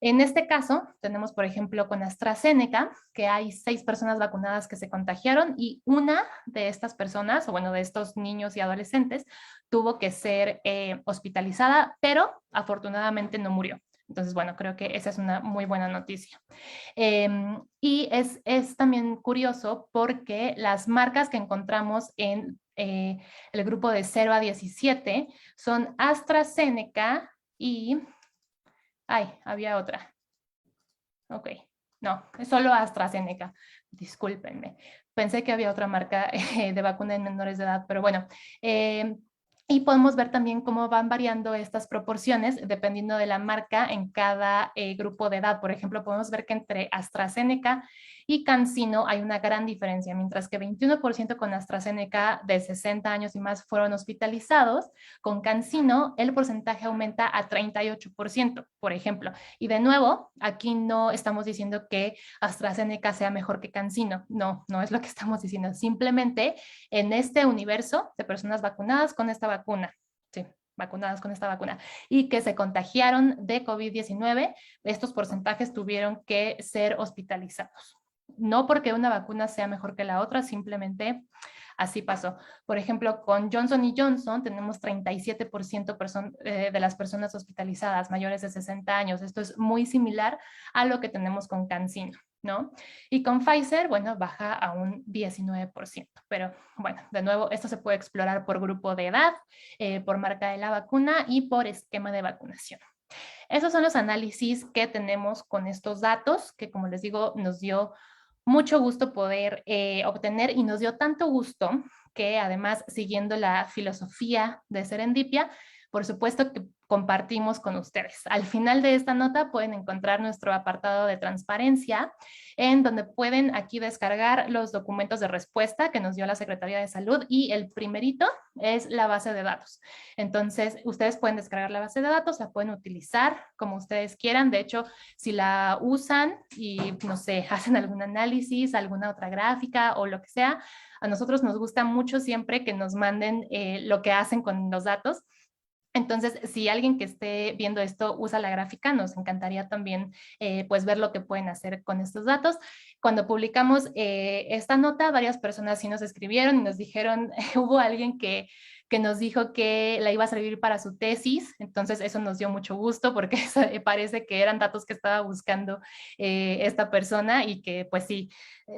En este caso, tenemos, por ejemplo, con AstraZeneca, que hay 6 personas vacunadas que se contagiaron y una de estas personas, o bueno, de estos niños y adolescentes, tuvo que ser hospitalizada, pero afortunadamente no murió. Entonces, bueno, creo que esa es una muy buena noticia. Y es también curioso porque las marcas que encontramos en el grupo de 0 a 17 son AstraZeneca y... Ay, había otra. Ok, no, es solo AstraZeneca. Discúlpenme. Pensé que había otra marca de vacuna en menores de edad, pero bueno. Y podemos ver también cómo van variando estas proporciones dependiendo de la marca en cada grupo de edad. Por ejemplo, podemos ver que entre AstraZeneca y CanSino hay una gran diferencia, mientras que 21% con AstraZeneca de 60 años y más fueron hospitalizados, con CanSino el porcentaje aumenta a 38%, por ejemplo. Y de nuevo, aquí no estamos diciendo que AstraZeneca sea mejor que CanSino, no, no es lo que estamos diciendo, simplemente en este universo de personas vacunadas con esta vacuna, sí, vacunadas con esta vacuna, y que se contagiaron de COVID-19, estos porcentajes tuvieron que ser hospitalizados. No porque una vacuna sea mejor que la otra, simplemente así pasó. Por ejemplo, con Johnson Johnson tenemos 37% de las personas hospitalizadas mayores de 60 años. Esto es muy similar a lo que tenemos con CanSino, ¿no? Y con Pfizer, bueno, baja a un 19%. Pero bueno, de nuevo, esto se puede explorar por grupo de edad, por marca de la vacuna y por esquema de vacunación. Esos son los análisis que tenemos con estos datos, que como les digo, nos dio mucho gusto poder obtener y nos dio tanto gusto que además, siguiendo la filosofía de Serendipia, por supuesto que compartimos con ustedes. Al final de esta nota pueden encontrar nuestro apartado de transparencia, en donde pueden aquí descargar los documentos de respuesta que nos dio la Secretaría de Salud y el primerito es la base de datos. Entonces, ustedes pueden descargar la base de datos, la pueden utilizar como ustedes quieran. De hecho, si la usan y, no sé, hacen algún análisis, alguna otra gráfica o lo que sea, a nosotros nos gusta mucho siempre que nos manden lo que hacen con los datos. Entonces, si alguien que esté viendo esto usa la gráfica, nos encantaría también pues ver lo que pueden hacer con estos datos. Cuando publicamos esta nota, varias personas sí nos escribieron y nos dijeron, hubo alguien que nos dijo que la iba a servir para su tesis, entonces eso nos dio mucho gusto porque parece que eran datos que estaba buscando esta persona y que pues sí,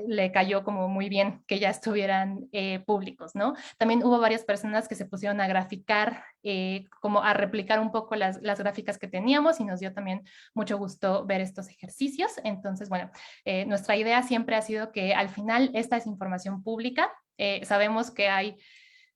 le cayó como muy bien que ya estuvieran públicos, ¿no? También hubo varias personas que se pusieron a graficar, como a replicar un poco las gráficas que teníamos y nos dio también mucho gusto ver estos ejercicios. Entonces, bueno, nuestra idea siempre ha sido que al final esta es información pública. Sabemos que hay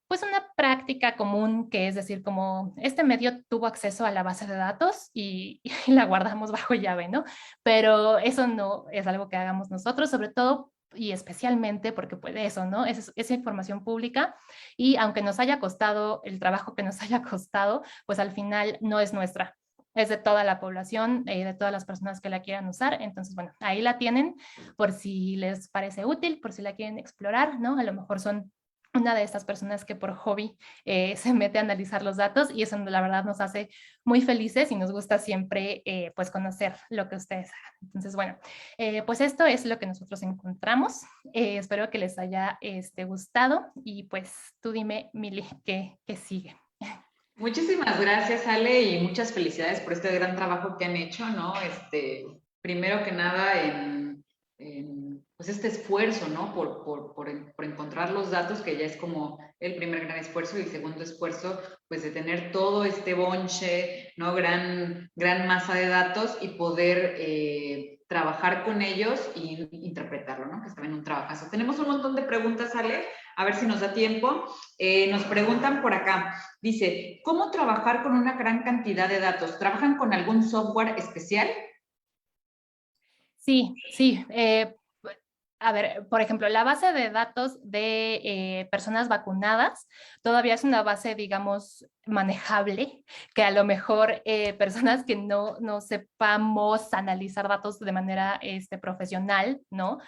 pues una práctica común que es decir, como este medio tuvo acceso a la base de datos y la guardamos bajo llave, ¿no? Pero eso no es algo que hagamos nosotros, sobre todo y especialmente porque puede eso, ¿no? Esa información pública y aunque nos haya costado el trabajo que nos haya costado, pues al final no es nuestra, es de toda la población, de todas las personas que la quieran usar. Entonces, bueno, ahí la tienen por si les parece útil, por si la quieren explorar, ¿no? A lo mejor son una de estas personas que por hobby se mete a analizar los datos, y eso la verdad nos hace muy felices y nos gusta siempre pues conocer lo que ustedes hagan. Entonces, bueno, pues esto es lo que nosotros encontramos. Espero que les haya gustado, y pues tú dime, Mili, ¿qué sigue? Muchísimas gracias, Ale, y muchas felicidades por este gran trabajo que han hecho, ¿no? Primero que nada, pues este esfuerzo, ¿no? Por encontrar los datos, que ya es como el primer gran esfuerzo, y el segundo esfuerzo, pues de tener todo este bonche, ¿no? Gran masa de datos y poder trabajar con ellos y interpretarlo, ¿no? Que está en un trabajazo. Tenemos un montón de preguntas, Ale, a ver si nos da tiempo. Nos preguntan por acá. Dice, ¿cómo trabajar con una gran cantidad de datos? ¿Trabajan con algún software especial? Sí, sí. A ver, por ejemplo, la base de datos de personas vacunadas todavía es una base, digamos, manejable, que a lo mejor personas que no sepamos analizar datos de manera profesional, ¿no?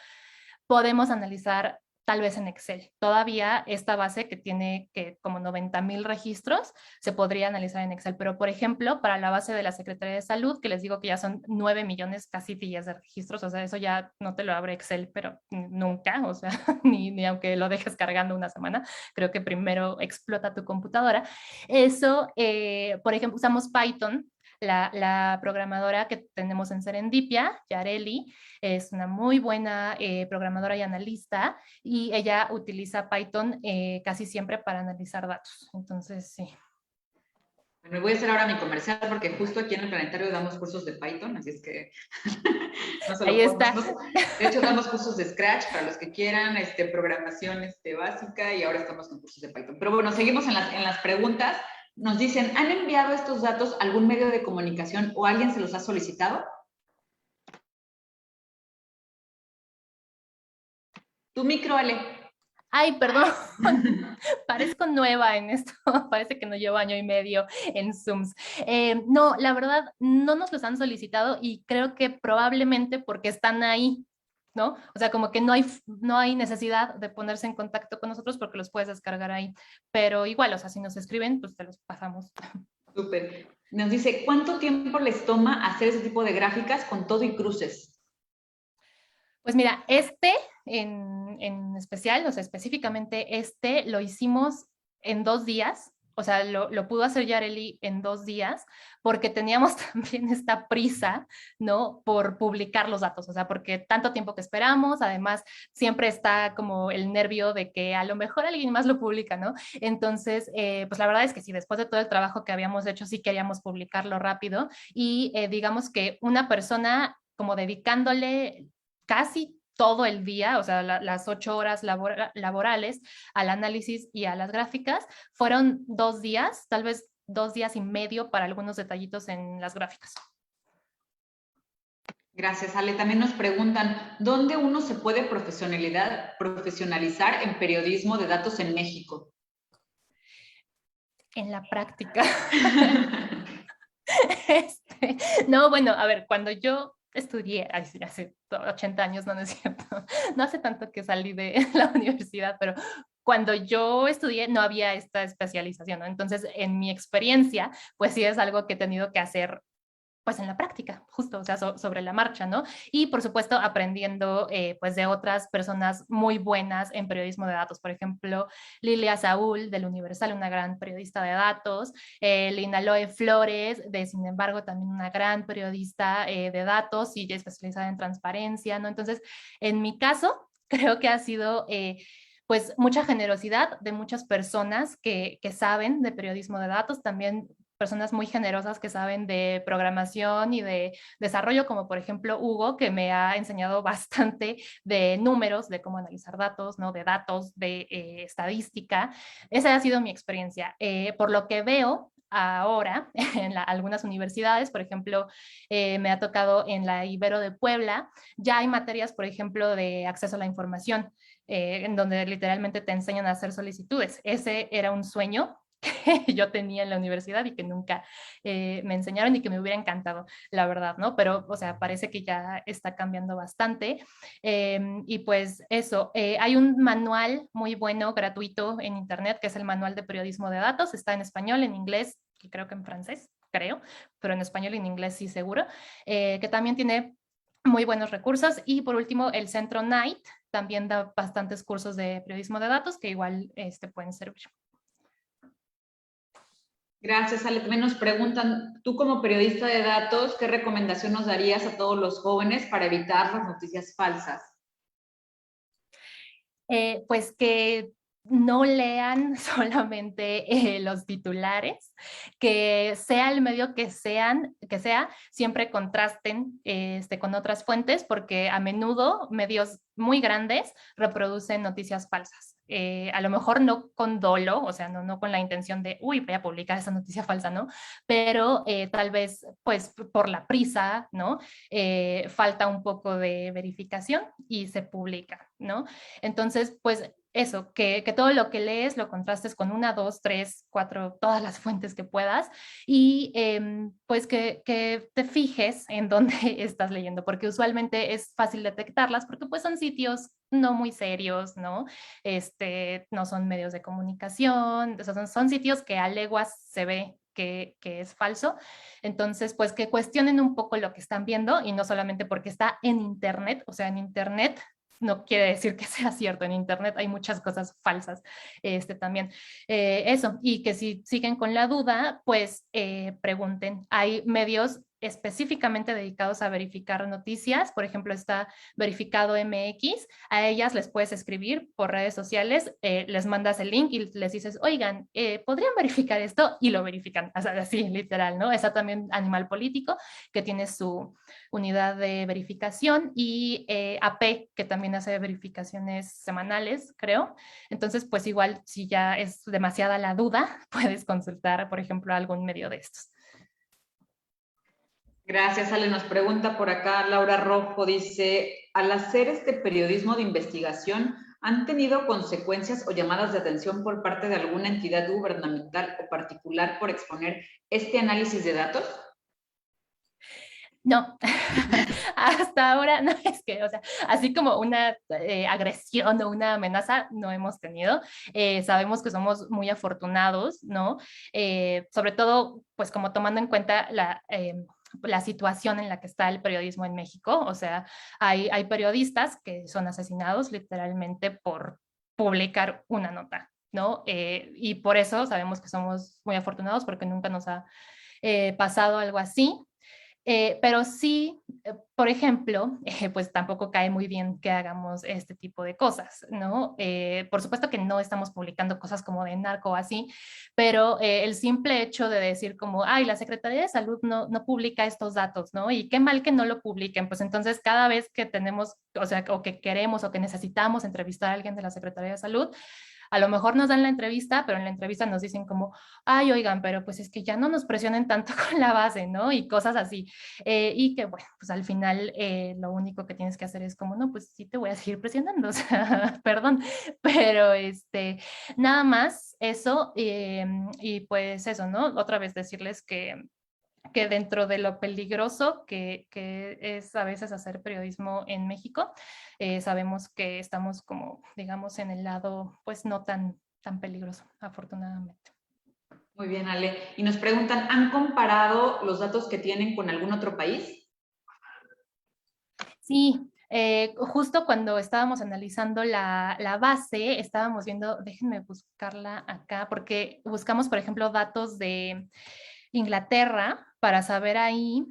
Podemos analizar tal vez en Excel. Todavía esta base que tiene como 90,000 registros se podría analizar en Excel, pero por ejemplo, para la base de la Secretaría de Salud, que les digo que ya son 9 millones casi 10 de registros, o sea, eso ya no te lo abre Excel, pero nunca, o sea, ni aunque lo dejes cargando una semana, creo que primero explota tu computadora. Eso, por ejemplo, usamos Python. La programadora que tenemos en Serendipia, Yareli, es una muy buena programadora y analista, y ella utiliza Python casi siempre para analizar datos. Entonces, sí. Bueno, voy a hacer ahora mi comercial porque justo aquí en el planetario damos cursos de Python, así es que no se Ahí lo puedo. está. De hecho, damos cursos de Scratch para los que quieran, programación básica, y ahora estamos con cursos de Python. Pero bueno, seguimos en las preguntas. Nos dicen, ¿han enviado estos datos a algún medio de comunicación o alguien se los ha solicitado? Tu micro, Ale. Ay, perdón, parezco nueva en esto, parece que no llevo año y medio en Zooms. No, la verdad, no nos los han solicitado, y creo que probablemente porque están ahí, ¿no? O sea, como que no hay necesidad de ponerse en contacto con nosotros porque los puedes descargar ahí, pero igual, o sea, si nos escriben, pues te los pasamos. Súper. Nos dice, ¿cuánto tiempo les toma hacer ese tipo de gráficas con todo y cruces? Pues mira, en especial, o sea, específicamente lo hicimos en 2 días. O sea, lo pudo hacer Yareli en 2 días, porque teníamos también esta prisa, ¿no? Por publicar los datos, o sea, porque tanto tiempo que esperamos, además siempre está como el nervio de que a lo mejor alguien más lo publica, ¿no? Entonces, pues la verdad es que sí, después de todo el trabajo que habíamos hecho, sí queríamos publicarlo rápido, y digamos que una persona como dedicándole casi todo el día, o sea, las 8 horas laborales al análisis y a las gráficas, fueron 2 días, tal vez 2 días y medio para algunos detallitos en las gráficas. Gracias, Ale. También nos preguntan, ¿dónde uno se puede profesionalizar en periodismo de datos en México? En la práctica. No, bueno, a ver, cuando yo estudié, hace 80 años, no es cierto, no hace tanto que salí de la universidad, pero cuando yo estudié no había esta especialización, ¿no? Entonces, en mi experiencia, pues sí es algo que he tenido que hacer pues en la práctica, justo, o sea, sobre la marcha, ¿no? Y por supuesto aprendiendo pues de otras personas muy buenas en periodismo de datos, por ejemplo, Lilia Saúl del Universal, una gran periodista de datos, Lina Loe Flores, de Sin embargo, también una gran periodista de datos y especializada en transparencia, ¿no? Entonces, en mi caso, creo que ha sido pues mucha generosidad de muchas personas que saben de periodismo de datos, también personas muy generosas que saben de programación y de desarrollo, como por ejemplo Hugo, que me ha enseñado bastante de números, de cómo analizar datos, ¿no? De datos, de estadística. Esa ha sido mi experiencia. Por lo que veo ahora en algunas universidades, por ejemplo, me ha tocado en la Ibero de Puebla, ya hay materias, por ejemplo, de acceso a la información, en donde literalmente te enseñan a hacer solicitudes. Ese era un sueño que yo tenía en la universidad y que nunca me enseñaron y que me hubiera encantado, la verdad, ¿no? Pero, o sea, parece que ya está cambiando bastante. Y pues eso, hay un manual muy bueno, gratuito en internet, que es el Manual de Periodismo de Datos, está en español, en inglés y creo que en francés, creo, pero en español y en inglés sí seguro, que también tiene muy buenos recursos. Y por último, el Centro Knight también da bastantes cursos de periodismo de datos que igual pueden servir. Gracias, Ale. También nos preguntan, tú como periodista de datos, ¿qué recomendación nos darías a todos los jóvenes para evitar las noticias falsas? Pues que no lean solamente los titulares, que sea el medio que sea, siempre contrasten con otras fuentes, porque a menudo medios muy grandes reproducen noticias falsas. A lo mejor no con dolo, o sea, no con la intención de, uy, voy a publicar esa noticia falsa, ¿no? Pero tal vez, pues, por la prisa, ¿no? Falta un poco de verificación y se publica, ¿no? Entonces, pues eso, que todo lo que lees lo contrastes con una, dos, tres, cuatro, todas las fuentes que puedas y pues que te fijes en dónde estás leyendo, porque usualmente es fácil detectarlas porque pues son sitios no muy serios, ¿no? No son medios de comunicación, o sea, son sitios que a leguas se ve que es falso. Entonces, pues que cuestionen un poco lo que están viendo y no solamente porque está en Internet, o sea, en Internet no quiere decir que sea cierto. En Internet hay muchas cosas falsas también. Eso, y que si siguen con la duda, pues pregunten. Hay medios específicamente dedicados a verificar noticias. Por ejemplo, está Verificado MX. A ellas les puedes escribir por redes sociales, les mandas el link y les dices, oigan, ¿podrían verificar esto? Y lo verifican, o sea, así literal, ¿no? Está también Animal Político, que tiene su unidad de verificación, y AP, que también hace verificaciones semanales, creo. Entonces, pues igual, si ya es demasiada la duda, puedes consultar, por ejemplo, algún medio de estos. Gracias, Ale. Nos pregunta por acá Laura Rojo, dice, al hacer este periodismo de investigación, ¿han tenido consecuencias o llamadas de atención por parte de alguna entidad gubernamental o particular por exponer este análisis de datos? No, hasta ahora no es que, o sea, así como una agresión o una amenaza no hemos tenido. Sabemos que somos muy afortunados, ¿no? Sobre todo, pues como tomando en cuenta la situación en la que está el periodismo en México. O sea, hay periodistas que son asesinados literalmente por publicar una nota, ¿no? Y por eso sabemos que somos muy afortunados porque nunca nos ha pasado algo así. Pero sí, por ejemplo, pues tampoco cae muy bien que hagamos este tipo de cosas, ¿no? Por supuesto que no estamos publicando cosas como de narco o así, pero el simple hecho de decir como, ay, la Secretaría de Salud no publica estos datos, ¿no? Y qué mal que no lo publiquen, pues entonces cada vez que tenemos, o sea, o que queremos o que necesitamos entrevistar a alguien de la Secretaría de Salud, a lo mejor nos dan la entrevista, pero en la entrevista nos dicen como, ay, oigan, pero pues es que ya no nos presionen tanto con la base, ¿no? Y cosas así. Y que, bueno, pues al final lo único que tienes que hacer es como, no, pues sí te voy a seguir presionando, o sea, perdón, pero nada más eso. Y pues eso, ¿no? Otra vez decirles que dentro de lo peligroso que es a veces hacer periodismo en México, sabemos que estamos como, digamos, en el lado, pues no tan peligroso, afortunadamente. Muy bien, Ale. Y nos preguntan, ¿han comparado los datos que tienen con algún otro país? Sí, justo cuando estábamos analizando la base, estábamos viendo, déjenme buscarla acá, porque buscamos, por ejemplo, datos de Inglaterra para saber ahí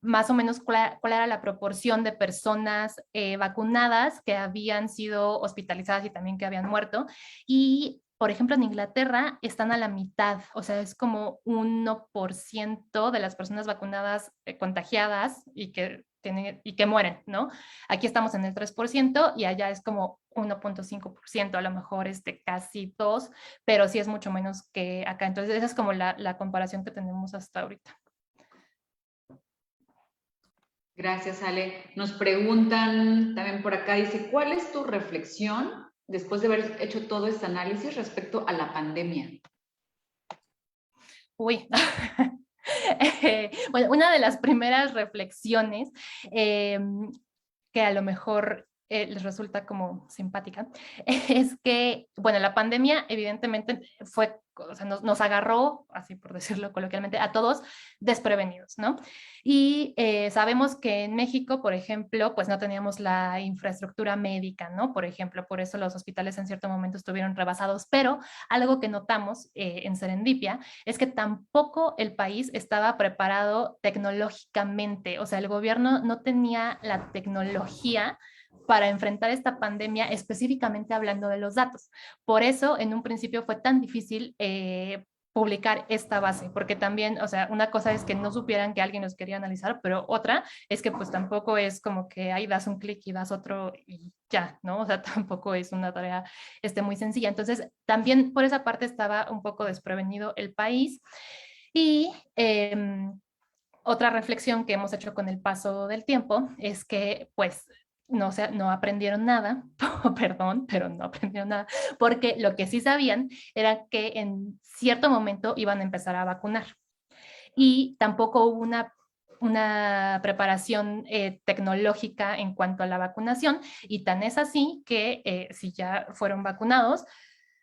más o menos cuál era la proporción de personas vacunadas que habían sido hospitalizadas y también que habían muerto. Y, por ejemplo, en Inglaterra están a la mitad, o sea, es como 1% de las personas vacunadas contagiadas y que mueren, ¿no? Aquí estamos en el 3% y allá es como 1.5%, a lo mejor casi 2%, pero sí es mucho menos que acá. Entonces, esa es como la comparación que tenemos hasta ahorita. Gracias, Ale. Nos preguntan también por acá, dice, ¿cuál es tu reflexión después de haber hecho todo este análisis respecto a la pandemia? Uy. Bueno, una de las primeras reflexiones que a lo mejor les resulta como simpática, es que, bueno, la pandemia evidentemente fue, o sea, nos agarró, así por decirlo coloquialmente, a todos desprevenidos, ¿no? Y sabemos que en México, por ejemplo, pues no teníamos la infraestructura médica, ¿no? Por ejemplo, por eso los hospitales en cierto momento estuvieron rebasados, pero algo que notamos en Serendipia es que tampoco el país estaba preparado tecnológicamente, o sea, el gobierno no tenía la tecnología para enfrentar esta pandemia, específicamente hablando de los datos. Por eso, en un principio fue tan difícil publicar esta base, porque también, o sea, una cosa es que no supieran que alguien los quería analizar, pero otra es que pues tampoco es como que ahí das un clic y das otro y ya, ¿no? O sea, tampoco es una tarea muy sencilla. Entonces, también por esa parte estaba un poco desprevenido el país. Y otra reflexión que hemos hecho con el paso del tiempo es que, pues, no aprendieron nada, perdón, pero no aprendieron nada, porque lo que sí sabían era que en cierto momento iban a empezar a vacunar y tampoco hubo una preparación tecnológica en cuanto a la vacunación y tan es así que si ya fueron vacunados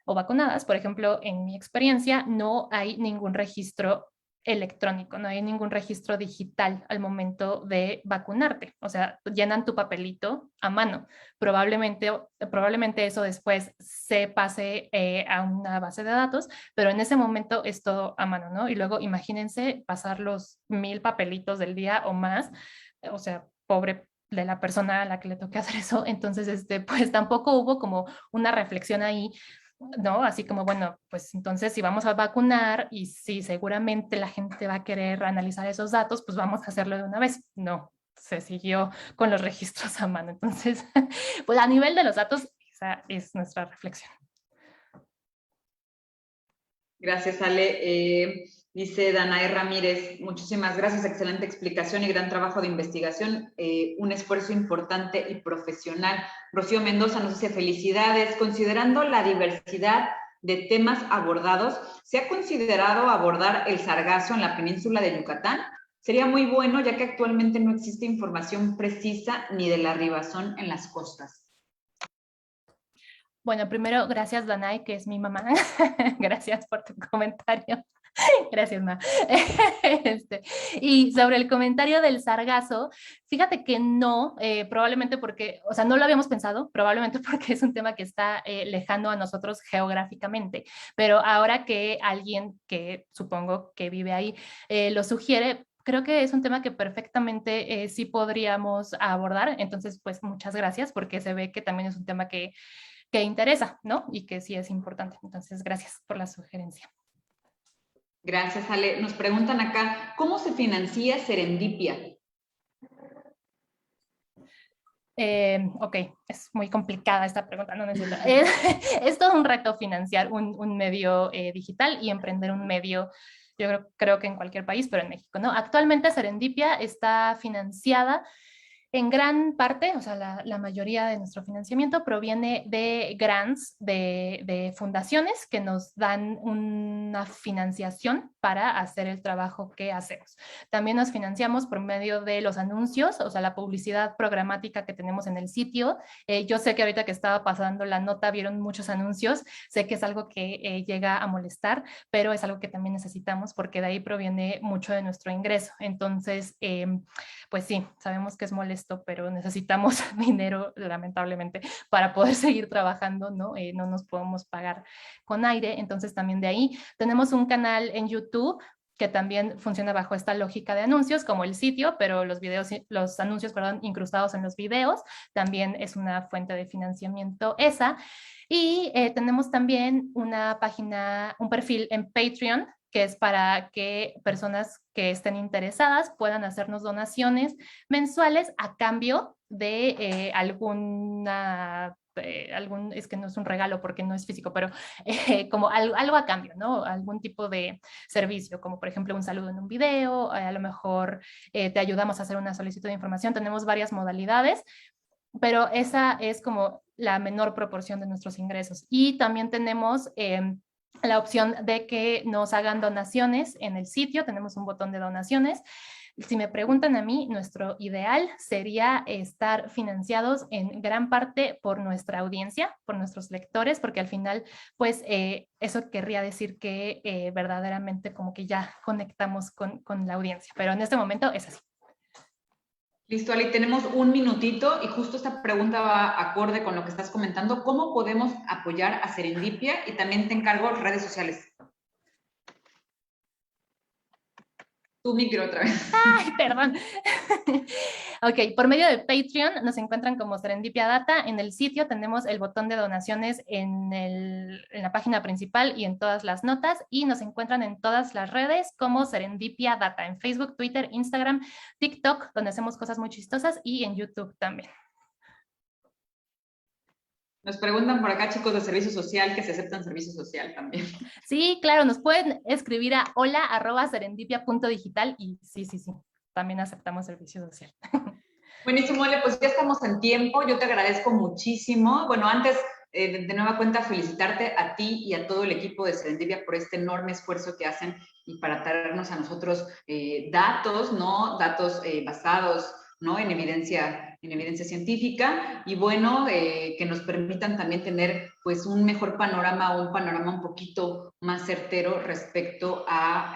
o vacunadas, por ejemplo, en mi experiencia no hay ningún registro electrónico, no hay ningún registro digital al momento de vacunarte. O sea, llenan tu papelito a mano. Probablemente eso después se pase a una base de datos, pero en ese momento es todo a mano, ¿no? Y luego imagínense pasar los 1000 papelitos del día o más, o sea, pobre de la persona a la que le toque hacer eso. Entonces, pues tampoco hubo como una reflexión ahí, ¿no? Así como, bueno, pues entonces si vamos a vacunar y si seguramente la gente va a querer analizar esos datos, pues vamos a hacerlo de una vez. No, se siguió con los registros a mano. Entonces, pues a nivel de los datos, esa es nuestra reflexión. Gracias, Ale. Dice Danae Ramírez, muchísimas gracias, excelente explicación y gran trabajo de investigación, un esfuerzo importante y profesional. Rocío Mendoza nos dice felicidades, considerando la diversidad de temas abordados, ¿se ha considerado abordar el sargazo en la península de Yucatán? Sería muy bueno, ya que actualmente no existe información precisa ni de la arribazón en las costas. Bueno, primero, gracias Danai, que es mi mamá. Gracias por tu comentario. Gracias, Ma. Y sobre el comentario del sargazo, fíjate que no, probablemente porque, o sea, no lo habíamos pensado, probablemente porque es un tema que está lejano a nosotros geográficamente, pero ahora que alguien que supongo que vive ahí lo sugiere, creo que es un tema que perfectamente sí podríamos abordar. Entonces, pues muchas gracias porque se ve que también es un tema que interesa, ¿no? Y que sí es importante. Entonces, gracias por la sugerencia. Gracias, Ale. Nos preguntan acá, ¿cómo se financia Serendipia? Ok, es muy complicada esta pregunta, no necesito. Es todo un reto financiar un medio digital y emprender un medio, yo creo que en cualquier país, pero en México, ¿no? Actualmente Serendipia está financiada en gran parte, o sea, la mayoría de nuestro financiamiento proviene de grants de fundaciones que nos dan una financiación para hacer el trabajo que hacemos. También nos financiamos por medio de los anuncios, o sea, la publicidad programática que tenemos en el sitio. Yo sé que ahorita que estaba pasando la nota vieron muchos anuncios, sé que es algo que llega a molestar, pero es algo que también necesitamos porque de ahí proviene mucho de nuestro ingreso. Entonces, pues sí, sabemos que es molesto, pero necesitamos dinero, lamentablemente, para poder seguir trabajando, ¿no? No nos podemos pagar con aire, entonces también de ahí tenemos un canal en YouTube que también funciona bajo esta lógica de anuncios, como el sitio, pero los anuncios, perdón, incrustados en los videos, también es una fuente de financiamiento esa. Y tenemos también una página, un perfil en Patreon, que es para que personas que estén interesadas puedan hacernos donaciones mensuales a cambio de es que no es un regalo porque no es físico, pero como algo a cambio, ¿no? Algún tipo de servicio, como por ejemplo un saludo en un video, a lo mejor te ayudamos a hacer una solicitud de información, tenemos varias modalidades, pero esa es como la menor proporción de nuestros ingresos. Y también tenemos la opción de que nos hagan donaciones en el sitio. Tenemos un botón de donaciones. Si me preguntan a mí, nuestro ideal sería estar financiados en gran parte por nuestra audiencia, por nuestros lectores, porque al final, pues eso querría decir que verdaderamente como que ya conectamos con la audiencia, pero en este momento es así. Listo, Ali, tenemos un minutito y justo esta pregunta va acorde con lo que estás comentando. ¿Cómo podemos apoyar a Serendipia? Y también te encargo redes sociales. Tu micro otra vez. Ay, perdón. Ok, por medio de Patreon nos encuentran como Serendipia Data. En el sitio tenemos el botón de donaciones en la página principal y en todas las notas, y nos encuentran en todas las redes como Serendipia Data, en Facebook, Twitter, Instagram, TikTok, donde hacemos cosas muy chistosas, y en YouTube también. Nos preguntan por acá, chicos de servicio social, que se aceptan servicio social también. Sí, claro, nos pueden escribir a hola@serendipia.digital y sí, también aceptamos servicio social. Buenísimo, Ale, pues ya estamos en tiempo. Yo te agradezco muchísimo. Bueno, antes, de nueva cuenta, felicitarte a ti y a todo el equipo de Serendipia por este enorme esfuerzo que hacen y para traernos a nosotros datos, ¿no? Datos basados, ¿no? En evidencia científica, y bueno, que nos permitan también tener pues un mejor panorama, un panorama un poquito más certero respecto a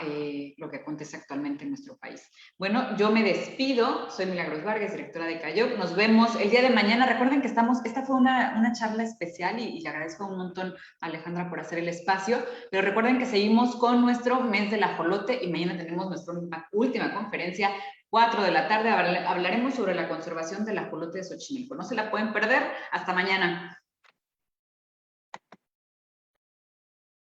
lo que acontece actualmente en nuestro país. Bueno, yo me despido, soy Milagros Vargas, directora de CAYOC. Nos vemos el día de mañana. Recuerden que esta fue una charla especial y le agradezco un montón a Alejandra por hacer el espacio, pero recuerden que seguimos con nuestro mes del ajolote y mañana tenemos nuestra última conferencia, 4 de la tarde. Hablaremos sobre la conservación del ajolote de Xochimilco. No se la pueden perder. Hasta mañana.